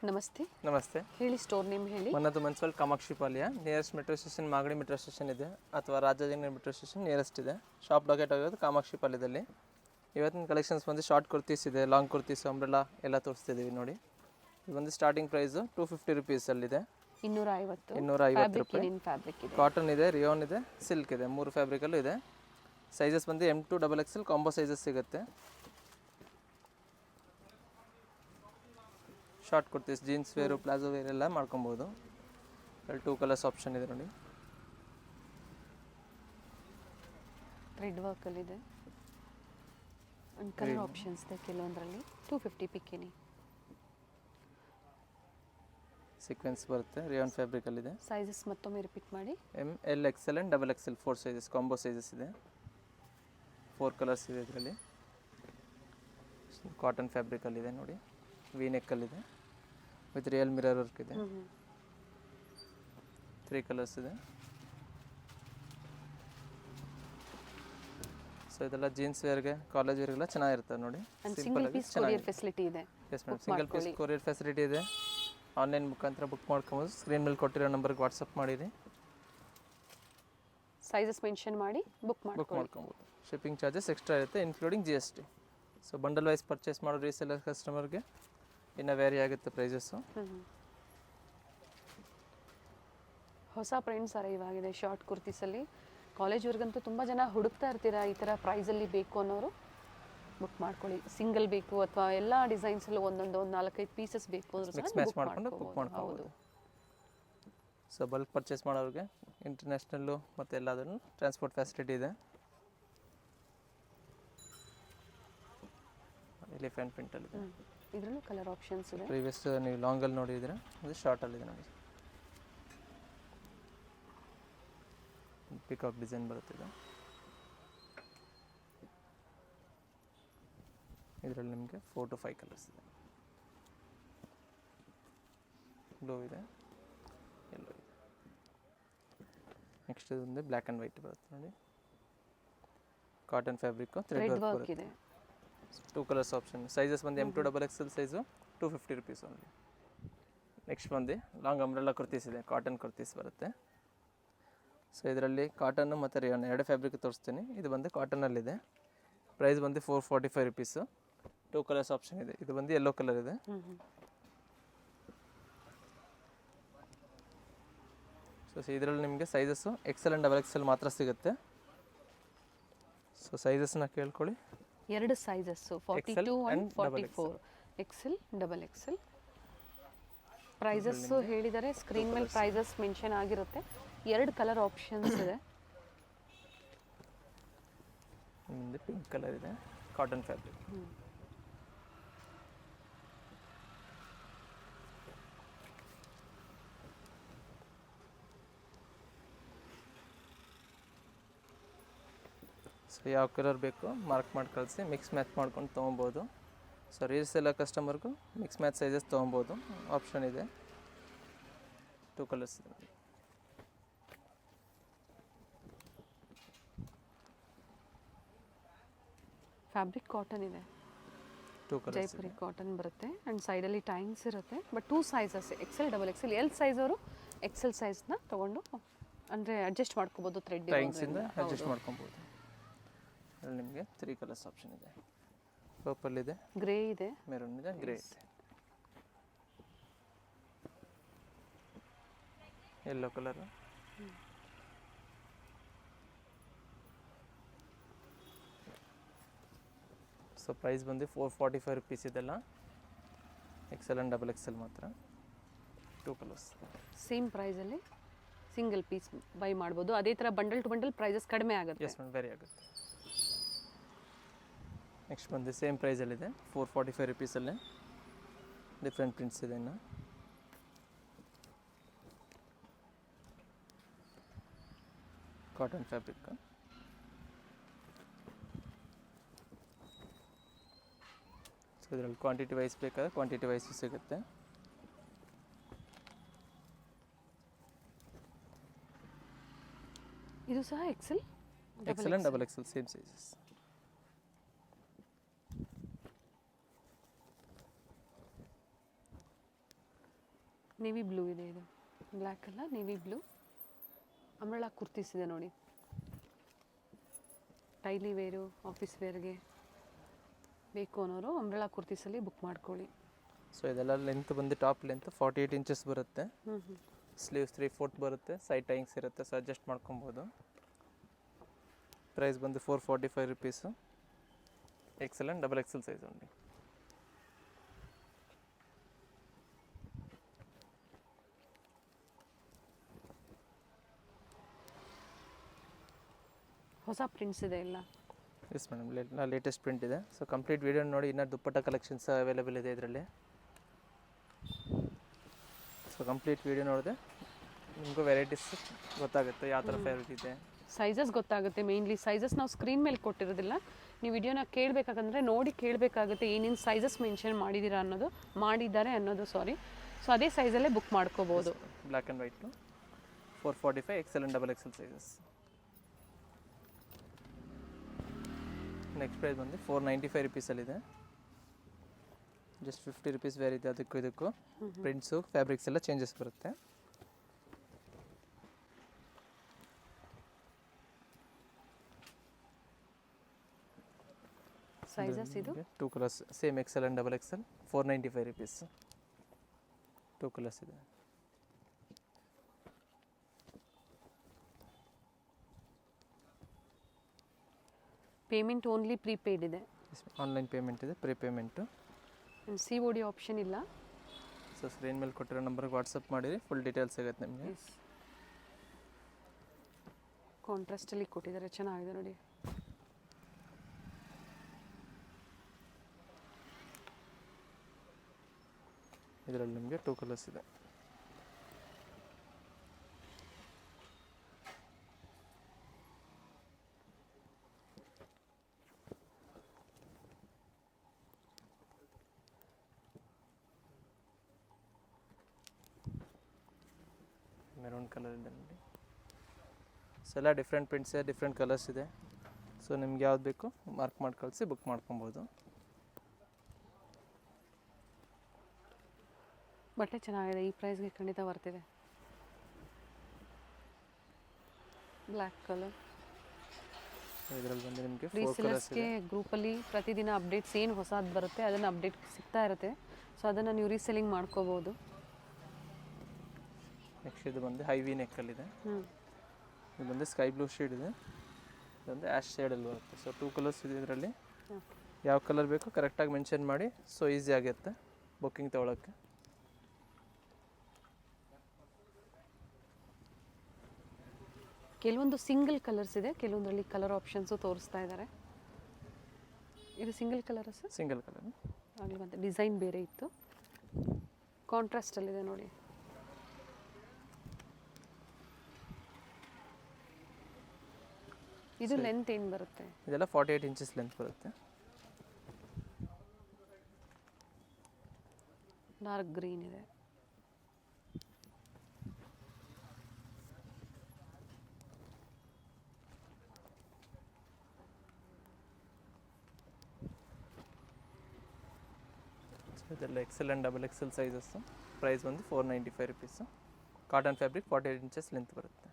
ನಮಸ್ತೆ. ನಮಸ್ತೆ. ಹೇಳಿ, ಸ್ಟೋರ್ ನೇಮ್ ಹೇಳಿ. ಮನ್ನದು municipal Kamakshi Palya, nearest metro station Magadi metro station ಇದೆ, ಅಥವಾ ರಾಜಾಜಿನಗರ ಮೆಟ್ರೋ ಸ್ಟೇಷನ್ ನಿಯರೆಸ್ಟ್ ಇದೆ. ಶಾಪ್ ಲೊಕೇಟ್ ಆಗಿರೋದು ಕಾಮಾಕ್ಷಿ ಪಾಳ್ಯದಲ್ಲಿ. ಇವತ್ತಿನ ಕಲೆಕ್ಷನ್ಸ್ ಬಂದು ಶಾರ್ಟ್ ಕುರ್ತೀಸ್ ಇದೆ, ಲಾಂಗ್ ಕುರ್ತೀಸ್, ಅಂಬ್ರೆಲಾ ಎಲ್ಲ ತೋರಿಸ್ತಿದ್ದೀವಿ ನೋಡಿ. ಇದು ಒಂದು ಸ್ಟಾರ್ಟಿಂಗ್ ಪ್ರೈಸು 250 ರುಪೀಸಲ್ಲಿದೆ. 250 ರೂಪಾಯಿ. ಕಾಟನ್ ಇದೆ, ರಿಯೋನ್ ಇದೆ, ಸಿಲ್ಕ್ ಇದೆ, 3 ಫ್ಯಾಬ್ರಿಕಲ್ಲೂ ಇದೆ. ಸೈಜಸ್ ಬಂದು M2 XXL ಕಾಂಬೋ ಸೈಜಸ್ ಸಿಗುತ್ತೆ. Short kurtis, jeans wear, palazzo wear ಎಲ್ಲ ಮಾಡ್ಕೊಬೋದು. ಅಲ್ಲಿ 2 ಕಲರ್ಸ್ ಆಪ್ಷನ್ ಇದೆ ನೋಡಿ. ಥ್ರೆಡ್ ವರ್ಕಲ್ಲಿದೆ ಆ್ಯಂಡ್ ಕಲರ್ ಆಪ್ಷನ್ಸ್ ಇದೆ ಕೆಲವೊಂದರಲ್ಲಿ. 250 ಪಿಕ್ಕಿನಿ. ಸೀಕ್ವೆನ್ಸ್ ಬರುತ್ತೆ, ರಿಯಾನ್ ಫ್ಯಾಬ್ರಿಕಲ್ಲಿದೆ. ಸೈಜಸ್ ಮತ್ತೊಮ್ಮೆ ರಿಪೀಟ್ ಮಾಡಿ. M, L, XL and XXL 4 sizes, combo sizes ಇದೆ. 4 ಕಲರ್ಸ್ ಇದೆ ಇದರಲ್ಲಿ. ಕಾಟನ್ ಫ್ಯಾಬ್ರಿಕಲ್ಲಿದೆ ನೋಡಿ, ವಿ ನೆಕ್ಕಲ್ಲಿದೆ, ವಿತ್ ರಿಯಲ್ ಮಿರರ್ ವರ್ಕ್ ಇದೆ. 3 ಕಲರ್ಸ್ ಇದೆ. ಸೊ ಇದೆಲ್ಲ ಜೀನ್ಸ್ ವೇರ್ಗೆ, ಕಾಲೇಜ್ ವೇರ್ಗೆಲ್ಲ ಚೆನ್ನಾಗಿರ್ತದೆ ನೋಡಿ. ಸಿಂಗಲ್ ಪೀಸ್ ಕೊರಿಯರ್ ಫೆಸಿಲಿಟಿ ಇದೆ. Yes madam, single piece courier facility ಇದೆ. ಆನ್ಲೈನ್ ಮುಖಾಂತರ ಬುಕ್ ಮಾಡ್ಕೊಬೋದು. ಸ್ಕ್ರೀನ್ ಮೇಲೆ ಕೊಟ್ಟಿರೋ ನಂಬರ್ಗೆ ವಾಟ್ಸಪ್ ಮಾಡಿರಿ, ಸೈಜಸ್ ಮೆನ್ಷನ್ ಮಾಡಿ ಬುಕ್ ಮಾಡ್ಕೊಬೋದು. ಶಿಪ್ಪಿಂಗ್ ಚಾರ್ಜಸ್ ಎಕ್ಸ್ಟ್ರಾ ಇರುತ್ತೆ, including GST. So bundle wise purchase ಮಾಡೋ ರೀಸೆಲ್ಲರ್ ಕಸ್ಟಮರ್ಗೆ ಇನ್ನು ವೇರಿ ಆಗುತ್ತೆ ಪ್ರೈಸಸ್ಸು. ಹೊಸ ಟ್ರೆಂಡ್ಸ್ ಅರೈವ್ ಆಗಿದೆ ಶಾರ್ಟ್ ಕುರ್ತೀಸಲ್ಲಿ. ಕಾಲೇಜ್ವರೆಗಂತೂ ತುಂಬ ಜನ ಹುಡುಕ್ತಾ ಇರ್ತೀರಾ ಈ ಥರ ಪ್ರೈಸಲ್ಲಿ ಬೇಕು ಅನ್ನೋರು ಬುಕ್ ಮಾಡ್ಕೊಳ್ಳಿ. ಸಿಂಗಲ್ ಬೇಕು ಅಥವಾ ಎಲ್ಲ ಡಿಸೈನ್ಸಲ್ಲೂ ಒಂದೊಂದು 4-5 ಪೀಸಸ್ ಬೇಕು ಅಂದ್ರೆ ಮ್ಯಾಚ್ ಮಾಡ್ಕೊಂಡು ಬುಕ್ ಮಾಡ್ಕೊಬೋದು. ಸೊ ಬಲ್ಕ್ ಪರ್ಚೇಸ್ ಮಾಡೋರಿಗೆ ಇಂಟರ್ನ್ಯಾಷನಲ್ಲು ಮತ್ತು ಎಲ್ಲದನ್ನು ಟ್ರಾನ್ಸ್ಪೋರ್ಟ್ ಫೆಸಿಲಿಟಿ ಇದೆ. ಎಲಿಫೆಂಟ್ ಪ್ರಿಂಟಲ್ಲಿದೆ. ಇದರಲ್ಲೂ ಕಲರ್ ಆಪ್ಷನ್ಸ್ ಇದೆ. ಪ್ರೀವಿಯಸ್ ನೀವು ಲಾಂಗಲ್ಲಿ ನೋಡಿದ್ರೆ ಅದು ಶಾರ್ಟಲ್ಲಿದೆ ನೋಡಿ. ಪಿಕಾಕ್ ಡಿಸೈನ್ ಬರುತ್ತಿದೆ. ಇದರಲ್ಲಿ ನಿಮಗೆ 4 to 5 ಕಲರ್ಸ್ ಇದೆ. ಬ್ಲೂ ಇದೆ, ಯೆಲ್ಲೋ ಇದೆ. ನೆಕ್ಸ್ಟ್ ಇದೊಂದು ಬ್ಲ್ಯಾಕ್ ಆ್ಯಂಡ್ ವೈಟ್ ಬರುತ್ತೆ ನೋಡಿ. ಕಾಟನ್ ಫ್ಯಾಬ್ರಿಕ್ಕು, ಥ್ರೆಡ್ ವರ್ಕ್ ಇದೆ. 2 ಕಲರ್ಸ್ ಆಪ್ಷನ್. ಸೈಜಸ್ ಬಂದು M2 XXL size 250 rupees only. Next ಬಂದು ಲಾಂಗ್ ಅಂಬ್ರೆಲಾ ಕುರ್ತೀಸ್ ಇದೆ, ಕಾಟನ್ ಕುರ್ತೀಸ್ ಬರುತ್ತೆ. ಸೊ ಇದರಲ್ಲಿ ಕಾಟನ್ನು ಮತ್ತು ರಿಯಾನ್ 2 ಫ್ಯಾಬ್ರಿಕ್ ತೋರಿಸ್ತೀನಿ. ಇದು ಬಂದು ಕಾಟನಲ್ಲಿದೆ. ಪ್ರೈಸ್ ಬಂದು 445 ರುಪೀಸು. 2 ಕಲರ್ಸ್ ಆಪ್ಷನ್ ಇದೆ. ಇದು ಬಂದು ಯೆಲ್ಲೋ ಕಲರ್ ಇದೆ. ಸೊ ಇದರಲ್ಲಿ ನಿಮಗೆ ಸೈಜಸ್ಸು XL ಆ್ಯಂಡ್ XXL ಮಾತ್ರ ಸಿಗುತ್ತೆ. ಸೊ ಸೈಜಸ್ನ ಕೇಳ್ಕೊಳ್ಳಿ. 2 sizes 42 and 44, XL, XXL. Prices ಹೇಳಿದರೆ ಸ್ಕ್ರೀನ್ ಮೇಲೆ ಪ್ರೈಸಸ್ ಮೆನ್ಷನ್ ಆಗಿರುತ್ತೆ. 2 ಕಲರ್ ಆಪ್ಷನ್ಸ್ ಇದೆ. ಮುಂದೆ ಪಿಂಕ್ ಕಲರ್ ಇದೆ, ಕಾಟನ್ ಫ್ಯಾಬ್ರಿಕ್. ಸೊ ಯಾವ ಕಲರ್ ಬೇಕು ಮಾರ್ಕ್ ಮಾಡಿ ಕಳಿಸಿ, ಮಿಕ್ಸ್ ಮ್ಯಾಚ್ ಮಾಡ್ಕೊಂಡು ತೊಗೊಬೋದು. ಸೊ ರೀಸೆಲ್ಲರ್ ಕಸ್ಟಮರ್ಗೂ ಮಿಕ್ಸ್ ಮ್ಯಾಚ್ ಸೈಜಸ್ ತೊಗೊಬೋದು, ಆಪ್ಷನ್ ಇದೆ. 2 ಕಲರ್ಸ್ ಇದೆ. ಫ್ಯಾಬ್ರಿಕ್ ಕಾಟನ್ ಇದೆ, 2 ಕಲರ್ಸ್ ಜೈಪುರಿ ಕಾಟನ್ ಬರುತ್ತೆ ಆ್ಯಂಡ್ ಸೈಡಲ್ಲಿ ಟೈನ್ಸ್ ಇರುತ್ತೆ. But 2 sizes, XL, XXL. L size ಅವರು XL ಸೈಜ್ನ ತೊಗೊಂಡು ಅಂದರೆ ಅಡ್ಜಸ್ಟ್ ಮಾಡ್ಕೋಬೋದು. ಥ್ರೆಡ್ ಟೈನ್ಸಿಂದ ಅಡ್ಜಸ್ಟ್ ಮಾಡ್ಕೊಬೋದು. ಅಲ್ಲಿ ನಿಮಗೆ 3 ಕಲರ್ಸ್ ಆಪ್ಷನ್ ಇದೆ. ಪರ್ಪಲ್ ಇದೆ, ಗ್ರೇ ಇದೆ, ಮೆರೂನ್ ಇದೆ, ಗ್ರೇ ಇದೆ, ಯೆಲ್ಲೋ ಕಲರು. ಸೊ ಪ್ರೈಸ್ ಬಂದು 445 ರುಪೀಸ್ ಇದೆಲ್ಲ. XL ಆ್ಯಂಡ್ XXL ಮಾತ್ರ. 2 ಕಲರ್ಸ್. ಸೇಮ್ ಪ್ರೈಸಲ್ಲಿ ಸಿಂಗಲ್ ಪೀಸ್ ಬೈ ಮಾಡ್ಬೋದು. ಅದೇ ಥರ ಬಂಡಲ್ ಟು ಬಂಡಲ್ ಪ್ರೈಸಸ್ ಕಡಿಮೆ ಆಗುತ್ತೆ. ಎಸ್ ಮೇಡಮ್, ವೆರಿ ಆಗುತ್ತೆ. ನೆಕ್ಸ್ಟ್ ಬಂದು ಸೇಮ್ ಪ್ರೈಸಲ್ಲಿದೆ, 445 ರುಪೀಸಲ್ಲೇ. ಡಿಫ್ರೆಂಟ್ ಪ್ರಿಂಟ್ಸ್ ಇದೆ ಇನ್ನು. Cotton fabric. ಸೊ ಇದರಲ್ಲಿ ಕ್ವಾಂಟಿಟಿ ವೈಸ್ ಬೇಕಾದ್ರೆ ಕ್ವಾಂಟಿಟಿ ವೈಸು ಸಿಗುತ್ತೆ. ಇದು ಸಹ XL and XXL same sizes. Navy blue ಇದೆ, ಇದು ಬ್ಲ್ಯಾಕ್ ಅಲ್ಲ ನೇವಿ ಬ್ಲೂ. ಅಂಬ್ರೆಲಾ ಕುರ್ತೀಸ್ ಇದೆ ನೋಡಿ, ಡೈಲಿ ವೇರು ಆಫೀಸ್ ವೇರ್ಗೆ ಬೇಕು ಅನ್ನೋರು ಅಂಬ್ರೆಲಾ ಕುರ್ತೀಸಲ್ಲಿ ಬುಕ್ ಮಾಡ್ಕೊಳ್ಳಿ. ಸೊ ಇದೆಲ್ಲ ಲೆಂತ್ ಬಂದು ಟಾಪ್ ಲೆಂತ್ 48 ಇಂಚಸ್ ಬರುತ್ತೆ. ಸ್ಲೀವ್ಸ್ 3/4 ಬರುತ್ತೆ, ಸೈಡ್ ಟೈಂಗ್ಸ್ ಇರುತ್ತೆ, ಸೊ ಅಡ್ಜಸ್ಟ್ ಮಾಡ್ಕೊಬೋದು. ಪ್ರೈಸ್ ಬಂದು 445 rupees. XL and XXL size ಉಂಟು. ಹೊಸ ಪ್ರಿಂಟ್ಸ್ ಇದೆ ಎಲ್ಲ. ಎಸ್ ಮೇಡಮ್, ಲೇಟೆಸ್ಟ್ ಪ್ರಿಂಟ್ ಇದೆ. ಸೊ ಕಂಪ್ಲೀಟ್ ವೀಡಿಯೋ ನೋಡಿ. ಇನ್ನೂ ದುಪ್ಪಟ್ಟ ಕಲೆಕ್ಷನ್ಸ್ ಅವೈಲೇಬಲ್ ಇದೆ ಇದರಲ್ಲಿ. ಸೊ ಕಂಪ್ಲೀಟ್ ವೀಡಿಯೋ ನೋಡಿದೆ ನಿಮಗೂ ವೆರೈಟೀಸ್ ಗೊತ್ತಾಗುತ್ತೆ, ಯಾವ ಥರ ಫೇವ್ರೇಟ್ ಇದೆ. ಸೈಜಸ್ ಗೊತ್ತಾಗುತ್ತೆ. ಮೇಯ್ನ್ಲಿ ಸೈಜಸ್ ನಾವು ಸ್ಕ್ರೀನ್ ಮೇಲೆ ಕೊಟ್ಟಿರೋದಿಲ್ಲ, ನೀವು ವಿಡಿಯೋನ ಕೇಳಬೇಕಾಗಂದ್ರೆ ನೋಡಿ ಕೇಳಬೇಕಾಗುತ್ತೆ ಏನೇನು ಸೈಜಸ್ ಮೆನ್ಷನ್ ಮಾಡಿದ್ದಾರೆ ಅನ್ನೋದು ಸೊ ಅದೇ ಸೈಜಲ್ಲೇ ಬುಕ್ ಮಾಡ್ಕೋಬೋದು. Black and white 445 XL and XXL sizes. Next price ಬಂದು 495 ರುಪೀಸಲ್ಲಿದೆ. ಜಸ್ಟ್ 50 ರುಪೀಸ್ ವೇರ್ ಇದೆ. ಇದಕ್ಕೂ ಪ್ರಿಂಟ್ಸು ಫ್ಯಾಬ್ರಿಕ್ಸ್ ಎಲ್ಲ ಚೇಂಜಸ್ ಬರುತ್ತೆ. ಸೈಜಸ್ ಇದು 2 colours same XL and XXL 495 rupees. 2 colours ಇದೆ. ಪೇಮೆಂಟ್ ಓನ್ಲಿ ಪ್ರೀಪೇಯ್ಡ್ ಇದೆ. ಆನ್ಲೈನ್ ಪೇಮೆಂಟ್ ಇದೆ, ಪ್ರೀ ಪೇಮೆಂಟು. COD ಆಪ್ಷನ್ ಇಲ್ಲ. ಸೊ ಸ್ಕ್ರೀನ್ ಮೇಲೆ ಕೊಟ್ಟಿರೋ ನಂಬರ್ಗೆ ವಾಟ್ಸಪ್ ಮಾಡಿರಿ, ಫುಲ್ ಡೀಟೇಲ್ಸ್ ಸಿಗುತ್ತೆ ನಿಮಗೆ. ಕಾಂಟ್ರಾಸ್ಟಲ್ಲಿ ಕೊಟ್ಟಿದ್ದಾರೆ, ಚೆನ್ನಾಗಿದೆ ನೋಡಿ. ಇದರಲ್ಲಿ ನಿಮಗೆ 2 ಕಲರ್ಸ್ ಇದೆ. ಮೆರೂನ್ ಕಲರ್ ಇದೆ ನೋಡಿ. ಸೊ ಎಲ್ಲ ಡಿಫ್ರೆಂಟ್ ಪ್ರಿಂಟ್ಸ್ ಇದೆ, ಡಿಫ್ರೆಂಟ್ ಕಲರ್ಸ್ ಇದೆ. ಸೊ ನಿಮ್ಗೆ ಯಾವ್ದು ಬೇಕು ಮಾರ್ಕ್ ಮಾಡಿ ಕಳಿಸಿ ಬುಕ್ ಮಾಡ್ಕೊಬೋದು. ಬಟ್ಟೆ ಚೆನ್ನಾಗಿದೆ, ಈ ಪ್ರೈಸ್ಗೆ ಖಂಡಿತ ಬರ್ತಿದೆ. Black colour. ಇದರಲ್ಲಿ ಬಂದು ನಿಮಗೆ 4 ಕಲರ್ಸ್ ರೀಸೆಲರ್ಸ್ಗೆ ಗ್ರೂಪಲ್ಲಿ ಪ್ರತಿದಿನ ಅಪ್ಡೇಟ್ಸ್ ಏನು ಹೊಸದು ಬರುತ್ತೆ ಅದನ್ನು ಅಪ್ಡೇಟ್ ಸಿಗ್ತಾ ಇರುತ್ತೆ. ಸೊ ಅದನ್ನು ನೀವು ರೀಸೆಲ್ಲಿಂಗ್ ಮಾಡ್ಕೋಬೋದು. ನೆಕ್ಸ್ಟ್ ಇದು ಬಂದು ಹೈವಿ ನೆಕ್ಕಲ್ಲಿದೆ. ಇದು ಬಂದು ಸ್ಕೈ ಬ್ಲೂ ಶೇಡ್ ಇದೆ, ಇದೊಂದು ಆ್ಯಶ್ ಶೇಡಲ್ಲಿ ಬರುತ್ತೆ. ಸೊ 2 ಕಲರ್ಸ್ ಇದೆ ಇದರಲ್ಲಿ. ಯಾವ ಕಲರ್ ಬೇಕೋ ಕರೆಕ್ಟಾಗಿ ಮೆನ್ಷನ್ ಮಾಡಿ, ಸೊ ಈಸಿ ಆಗುತ್ತೆ ಬುಕ್ಕಿಂಗ್ ತೊಗೊಳಕ್ಕೆ. ಕೆಲವೊಂದು ಸಿಂಗಲ್ ಕಲರ್ಸ್ ಇದೆ, ಕೆಲವೊಂದರಲ್ಲಿ ಕಲರ್ ಆಪ್ಷನ್ಸು ತೋರಿಸ್ತಾ ಇದ್ದಾರೆ. ಇದು single colour sir? Single colour ಆಗಲಿ. ಮತ್ತು ಡಿಸೈನ್ ಬೇರೆ ಇತ್ತು, ಕಾಂಟ್ರಾಸ್ಟಲ್ಲಿದೆ ನೋಡಿ. ಇದು ಲೆಂತ್ ಏನು ಬರುತ್ತೆ? ಇದೆಲ್ಲ 48 ಇಂಚಸ್ ಲೆಂತ್ ಬರುತ್ತೆ. ಡಾರ್ಕ್ ಗ್ರೀನ್ ಇದೆ. ಇದೆಲ್ಲ XL and XXL sizes. Price ಬಂದು 495 rupees. Cotton fabric 48 inches length ಬರುತ್ತೆ.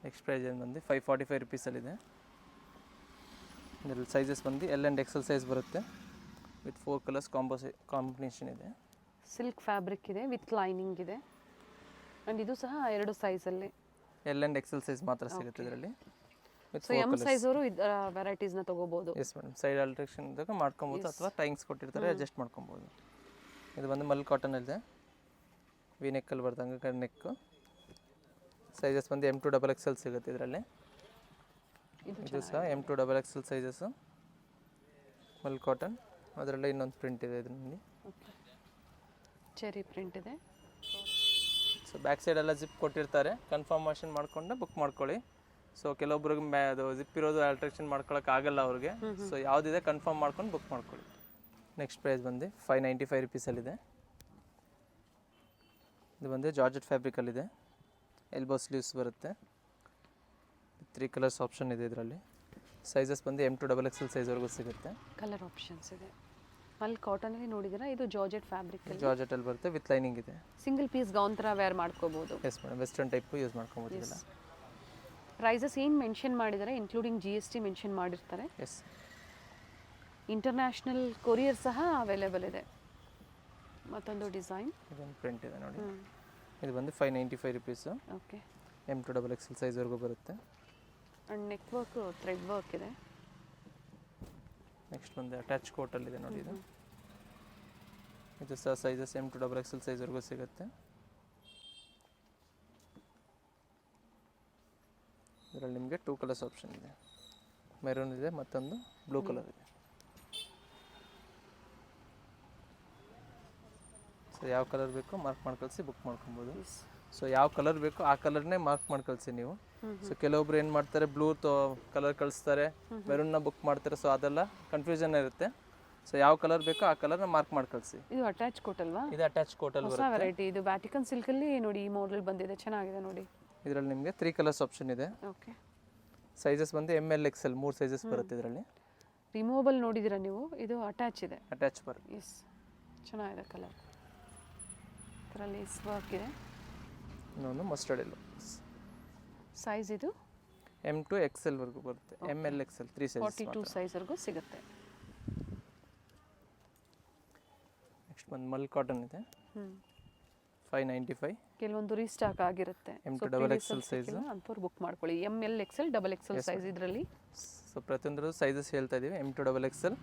ನೆಕ್ಸ್ಟ್ ಪ್ರೈಸ್ ಏನು ಬಂದು 545 ರುಪೀಸಲ್ಲಿದೆ. ಇದರಲ್ಲಿ ಸೈಜಸ್ ಬಂದು L ಆ್ಯಂಡ್ XL ಸೈಜ್ ಬರುತ್ತೆ, ವಿತ್ 4 ಕಲರ್ಸ್ ಕಾಂಬಿನೇಷನ್ ಇದೆ. ಸಿಲ್ಕ್ ಫ್ಯಾಬ್ರಿಕ್ ಇದೆ, ವಿತ್ ಲೈನಿಂಗ್ ಇದೆ. ಆ್ಯಂಡ್ ಇದು ಸಹ 2 ಸೈಜಲ್ಲಿ L ಆ್ಯಂಡ್ XL ಸೈಜ್ ಮಾತ್ರ ಸಿಗುತ್ತೆ ಇದರಲ್ಲಿ. ಸೊ ಎಮ್ ಸೈಜ್ ಅವರು ವೆರೈಟೀಸ್ನ ತೊಗೋಬೋದು. ಎಸ್ ಮೇಡಮ್, ಸೈಡ್ ಆಲ್ಟ್ರೇಷನ್ ಇದ್ದಾಗ ಮಾಡ್ಕೊಬೋದು, ಅಥವಾ ಟೈಂಗ್ಸ್ ಕೊಟ್ಟಿರ್ತಾರೆ ಅಡ್ಜಸ್ಟ್ ಮಾಡ್ಕೊಬೋದು. ಇದು ಬಂದು ಮಲ್ ಕಾಟನಲ್ಲಿದೆ, ವಿ ನೆಕ್ಕಲ್ಲಿ ಬರ್ದಂಗೆ ನೆಕ್ಕು. ಸೈಜಸ್ ಬಂದು M2 XXL ಸಿಗುತ್ತೆ ಇದರಲ್ಲಿ. ಇದು ಸಹ M2 XXL ಸೈಜಸ್ಸು, ಮಲ್ ಕಾಟನ್. ಅದರಲ್ಲೇ ಇನ್ನೊಂದು ಪ್ರಿಂಟ್ ಇದೆ ಇದರಲ್ಲಿ, ಚೆರಿ ಪ್ರಿಂಟ್ ಇದೆ. ಸೊ ಬ್ಯಾಕ್ ಸೈಡೆಲ್ಲ ಜಿಪ್ ಕೊಟ್ಟಿರ್ತಾರೆ, ಕನ್ಫರ್ಮೇಷನ್ ಮಾಡಿಕೊಂಡು ಬುಕ್ ಮಾಡ್ಕೊಳ್ಳಿ. ಸೊ ಕೆಲವೊಬ್ರಿಗೆ ಅದು ಜಿಪ್ ಇರೋದು ಆಲ್ಟ್ರೇಷನ್ ಮಾಡ್ಕೊಳಕ್ಕೆ ಆಗಲ್ಲ ಅವ್ರಿಗೆ. ಸೊ ಯಾವುದಿದೆ ಕನ್ಫರ್ಮ್ ಮಾಡ್ಕೊಂಡು ಬುಕ್ ಮಾಡ್ಕೊಳ್ಳಿ. ನೆಕ್ಸ್ಟ್ ಪ್ರೈಸ್ ಬಂದು 595 ರುಪೀಸಲ್ಲಿದೆ. ಇದು ಬಂದು ಜಾರ್ಜೆಟ್ ಫ್ಯಾಬ್ರಿಕಲ್ಲಿದೆ, ಎಲ್ಬೋ ಸ್ಲೀವ್ಸ್ ಬರುತ್ತೆ. 3 ಕಲರ್ಸ್ ಆಪ್ಷನ್ ಇದೆ ಇದರಲ್ಲಿ. ಸೈಜಸ್ ಬಂದು M2 XXL ಸೈಜ್ವರೆಗೂ ಸಿಗುತ್ತೆ. ಕಲರ್ ಆಪ್ಷನ್ಸ್ ಇದೆ. ಅಲ್ಲಿ ಕಾಟನಲ್ಲಿ ನೋಡಿದ್ದೀರಾ, ಇದು ಜಾರ್ಜೆಟ್ ಫ್ಯಾಬ್ರಿಕಲ್ಲಿ ಜಾರ್ಜೆಟಲ್ಲಿ ಬರುತ್ತೆ, ವಿತ್ ಲೈನಿಂಗ್ ಇದೆ. ಸಿಂಗಲ್ ಪೀಸ್ ಗೌನ್ ಥರ ವೇರ್ ಮಾಡ್ಕೋಬೋದು. Yes madam, western type use ಮಾಡ್ಕೊಬೋದು ಇದೆಲ್ಲ. ಪ್ರೈಸಸ್ ಏನು ಮೆನ್ಷನ್ ಮಾಡಿದ್ದಾರೆ, ಇನ್ಕ್ಲೂಡಿಂಗ್ GST ಮೆನ್ಷನ್ ಮಾಡಿರ್ತಾರೆ. ಎಸ್, ಇಂಟರ್ನ್ಯಾಷನಲ್ ಕೊರಿಯರ್ ಸಹ ಅವೈಲೇಬಲ್ ಇದೆ. ಮತ್ತೊಂದು ಡಿಸೈನ್, ಇದೊಂದು ಪ್ರಿಂಟ್ ಇದೆ ನೋಡಿ. ಇದು ಬಂದು 595 ರುಪೀಸು. ಓಕೆ, M2 XXL ಸೈಜ್ವರೆಗೂ ಬರುತ್ತೆ. And neck work, thread work ಇದೆ. ನೆಕ್ಸ್ಟ್ ಬಂದು ಅಟ್ಯಾಚ್ ಕೋಟಲ್ಲಿದೆ ನೋಡಿ ಇದು. ಇದು ಸಹ ಸೈಜಸ್ M2 XXL ಸೈಜ್ವರೆಗೂ ಸಿಗುತ್ತೆ. ಇದರಲ್ಲಿ ನಿಮಗೆ 2 ಕಲರ್ಸ್ ಆಪ್ಷನ್ ಇದೆ, ಮೆರೂನ್ ಇದೆ, ಮತ್ತೊಂದು ಬ್ಲೂ ಕಲರ್ ಇದೆ. ಸೊ ಯಾವ ಕಲರ್ ಬೇಕೋ ಮಾರ್ಕ್ ಮಾಡಿ ಕಳಿಸಿ ಬುಕ್ ಮಾಡ್ಕೊಬೋದು. ಸೊ ಯಾವ ಕಲರ್ ಬೇಕೋ ಆ ಕಲರ್ನೇ ಮಾರ್ಕ್ ಮಾಡಿ ಕಳಿಸಿ ನೀವು. ಸೊ ಕೆಲವೊಬ್ರು ಏನು ಮಾಡ್ತಾರೆ, ಬ್ಲೂ ಕಲರ್ ಕಳಿಸ್ತಾರೆ, ಮೆರೂನ್ನ ಬುಕ್ ಮಾಡ್ತಾರೆ. ಸೊ ಅದೆಲ್ಲ ಕನ್ಫ್ಯೂಷನ್ ಇರುತ್ತೆ. ಸೊ ಯಾವ ಕಲರ್ ಬೇಕೋ ಆ ಕಲರ್ನ ಮಾರ್ಕ್ ಮಾಡಿ ಕಳಿಸಿ. ಇದು ಅಟ್ಯಾಚ್ ಕೋಟ್ ಅಲ್ವಾ? ಇದು ಅಟ್ಯಾಚ್ ಕೋಟಲ್ಲಿ ಹೊಸ ವೆರೈಟಿ. ಇದು ವ್ಯಾಟಿಕನ್ ಸಿಲ್ಕಲ್ಲಿ ನೋಡಿ ಈ ಮಾಡೆಲ್ ಬಂದಿದೆ, ಚೆನ್ನಾಗಿದೆ ನೋಡಿ. ಇದರಲ್ಲಿ ನಿಮಗೆ 3 ಕಲರ್ಸ್ ಆಪ್ಷನ್ ಇದೆ. ಓಕೆ, ಸೈಜಸ್ ಬಂದು ML XL 3 ಸೈಜಸ್ ಬರುತ್ತೆ ಇದರಲ್ಲಿ. ರಿಮೂವಬಲ್ ನೋಡಿದ್ದೀರಾ ನೀವು, ಇದು ಅಟ್ಯಾಚ್ ಇದೆ. ಅಟ್ಯಾಚ್ ಬರುತ್ತೆ. ಎಸ್, ಚೆನ್ನಾಗಿದೆ ಕಲರ್. ಇದರಲ್ಲಿ ವರ್ಕ್ ಇದೆ. ಇನ್ನೊಂದು ಮಸ್ಟರ್ಡ್ ಎಲ್ಲೋ. ಸೈಜ್ ಇದು M2 XL ವರೆಗೂ ಬರುತ್ತೆ. ML XL 3 ಸೈಜಸ್ 42 ಸೈಜ್ವರೆಗೂ ಸಿಗುತ್ತೆ. ನೆಕ್ಸ್ಟ್ ಬಂದು ಮಲ್ ಕಾಟನ್ ಇದೆ, 595. ಕೆಲವೊಂದು ರೀಸ್ಟಾಕ್ ಆಗಿರುತ್ತೆ. M2 XXL ಸೈಜ್ ಅಂಥವ್ರು ಬುಕ್ ಮಾಡ್ಕೊಳ್ಳಿ. ML XL XXL ಸೈಜ್ ಇದರಲ್ಲಿ. ಸೊ ಪ್ರತಿಯೊಂದು ಸೈಜಸ್ ಹೇಳ್ತಾ ಇದ್ದೀವಿ. M2 XXL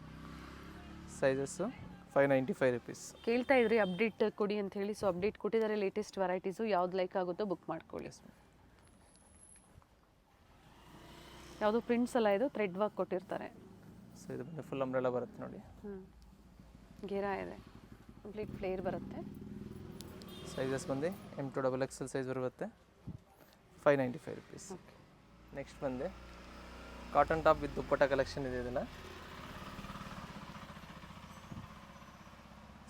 sizes 595 rupees. ಕೇಳ್ತಾ ಇದ್ರಿ ಅಪ್ಡೇಟ್ ಕೊಡಿ ಅಂತ ಹೇಳಿ. ಸೊ ಅಪ್ಡೇಟ್ ಕೊಟ್ಟಿದ್ದಾರೆ, ಲೇಟೆಸ್ಟ್ ವೆರೈಟೀಸು. ಯಾವ್ದು ಲೈಕ್ ಆಗುತ್ತೋ ಬುಕ್ ಮಾಡ್ಕೊಳ್ಳಿ. ಯಾವುದು ಪ್ರಿಂಟ್ಸ್ ಅಲ್ಲ, ಇದು ಥ್ರೆಡ್ ವರ್ಕ್ ಕೊಟ್ಟಿರ್ತಾರೆ. ಸೊ ಇದು ಬಂದು ಫುಲ್ ಅಂಬ್ರೆಲಾ ಬರುತ್ತೆ ನೋಡಿ. ಗೆರಾ ಇದೆ, ಕಂಪ್ಲೀಟ್ ಫ್ಲೇರ್ ಬರುತ್ತೆ. ಸೈಜಸ್ ಬಂದು M2 XXL ಸೈಜ್ ಬರುತ್ತೆ, 595 ರುಪೀಸ್. ನೆಕ್ಸ್ಟ್ ಬಂದು cotton top with dupatta collection ಇದೆ. ಇದೆಲ್ಲ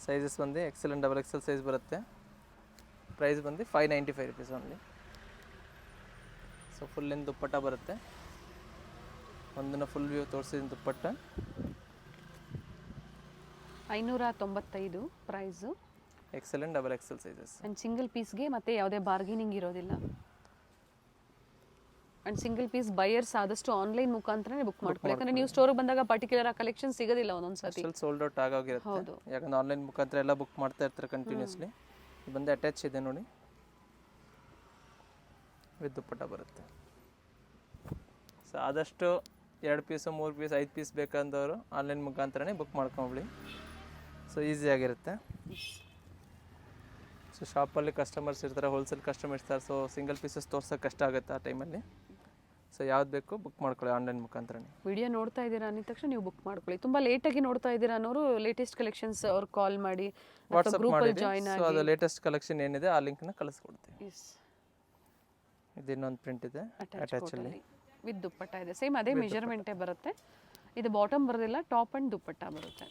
ಸೈಜಸ್ ಬಂದು XL and XXL ಸೈಜ್ ಬರುತ್ತೆ. ಪ್ರೈಸ್ ಬಂದು 595 rupees only. So full in dupatta ಬರುತ್ತೆ. ಒಂದನ್ನು ಫುಲ್ ವ್ಯೂ ತೋರಿಸಿದ dupatta 595 price. XL and XXL sizes. And single ಪೀಸ್ಗೆ ಮತ್ತೆ ಯಾವುದೇ ಬಾರ್ಗೇನಿಂಗ್ ಇರೋದಿಲ್ಲ. ಆ್ಯಂಡ್ ಸಿಂಗಲ್ ಪೀಸ್ ಬೈಯರ್ಸ್ ಆದಷ್ಟು ಆನ್ಲೈನ್ ಮುಖಾಂತರನೇ ಬುಕ್ ಮಾಡ್ಕೊಳ್ಳಿ. ಯಾಕಂದರೆ ನೀವು ಸ್ಟೋರ್ಗೆ ಬಂದಾಗ ಪರ್ಟಿಕ್ಯುಲರ್ ಆ ಕಲೆಕ್ಷನ್ ಸಿಗೋದಿಲ್ಲ ಒಂದೊಂದು ಸತಿ. ಸೋಲ್ಡ್ ಔಟ್ ಆಗೋಗಿರುತ್ತೆ. ಯಾಕಂದ್ರೆ ಆನ್ಲೈನ್ ಮುಖಾಂತರ ಎಲ್ಲ ಬುಕ್ ಮಾಡ್ತಾ ಇರ್ತಾರೆ ಕಂಟಿನ್ಯೂಸ್ಲಿ. ಇದು ಬಂದು ಅಟ್ಯಾಚ್ ಇದೆ ನೋಡಿ, ವಿತ್ ದುಪ್ಪಟ್ಟ ಬರುತ್ತೆ. ಸೊ ಆದಷ್ಟು 2 ಪೀಸು 3 ಪೀಸ್ 5 ಪೀಸ್ ಬೇಕಂದವರು ಆನ್ಲೈನ್ ಮುಖಾಂತರನೇ ಬುಕ್ ಮಾಡ್ಕೊಂಬಿಡಿ. ಸೊ ಈಸಿಯಾಗಿರುತ್ತೆ. ಸೊ ಶಾಪಲ್ಲಿ ಕಸ್ಟಮರ್ಸ್ ಇರ್ತಾರೆ, ಹೋಲ್ಸೇಲ್ ಕಸ್ಟಮರ್ಸ್ ಇರ್ತಾರೆ. ಸೊ ಸಿಂಗಲ್ ಪೀಸಸ್ ತೋರ್ಸೋಕೆ ಕಷ್ಟ ಆಗುತ್ತೆ ಆ ಟೈಮಲ್ಲಿ. ಸೊ ಯಾವ್ದು ಬೇಕು ಬುಕ್ ಮಾಡ್ಕೊಳ್ಳಿ ಆನ್ಲೈನ್ ಮುಖಾಂತರನೇ. ವಿಡಿಯೋ ನೋಡ್ತಾ ಇದ್ದೀರಾ ಅಂದ ತಕ್ಷಣ ನೀವು ಬುಕ್ ಮಾಡ್ಕೊಳ್ಳಿ. ತುಂಬ ಲೇಟಾಗಿ ನೋಡ್ತಾ ಇದ್ದೀರಾ ಅನ್ನೋರು ಲೇಟೆಸ್ಟ್ ಕಲೆಕ್ಷನ್ಸ್ ಅವ್ರು ಕಾಲ್ ಮಾಡಿ ವಾಟ್ಸಪ್ ಮಾಡಿ. ಸೊ ಅದು ಲೇಟೆಸ್ಟ್ ಕಲೆಕ್ಷನ್ ಏನಿದೆ ಆ ಲಿಂಕ್ನ ಕಳಿಸ್ಕೊಡ್ತೀವಿ. ಇದು ಇನ್ನೊಂದು ಪ್ರಿಂಟ್ ಇದೆ ಅಟ್ಯಾಚಲ್ಲಿ ವಿತ್ ದುಪ್ಪಟ್ಟ ಇದೆ. ಸೇಮ್ ಅದೇ ಮೆಜರ್ಮೆಂಟೇ ಬರುತ್ತೆ. ಇದು ಬಾಟಮ್ ಬರೋದಿಲ್ಲ, ಟಾಪ್ ಆ್ಯಂಡ್ ದುಪ್ಪಟ್ಟ ಬರುತ್ತೆ.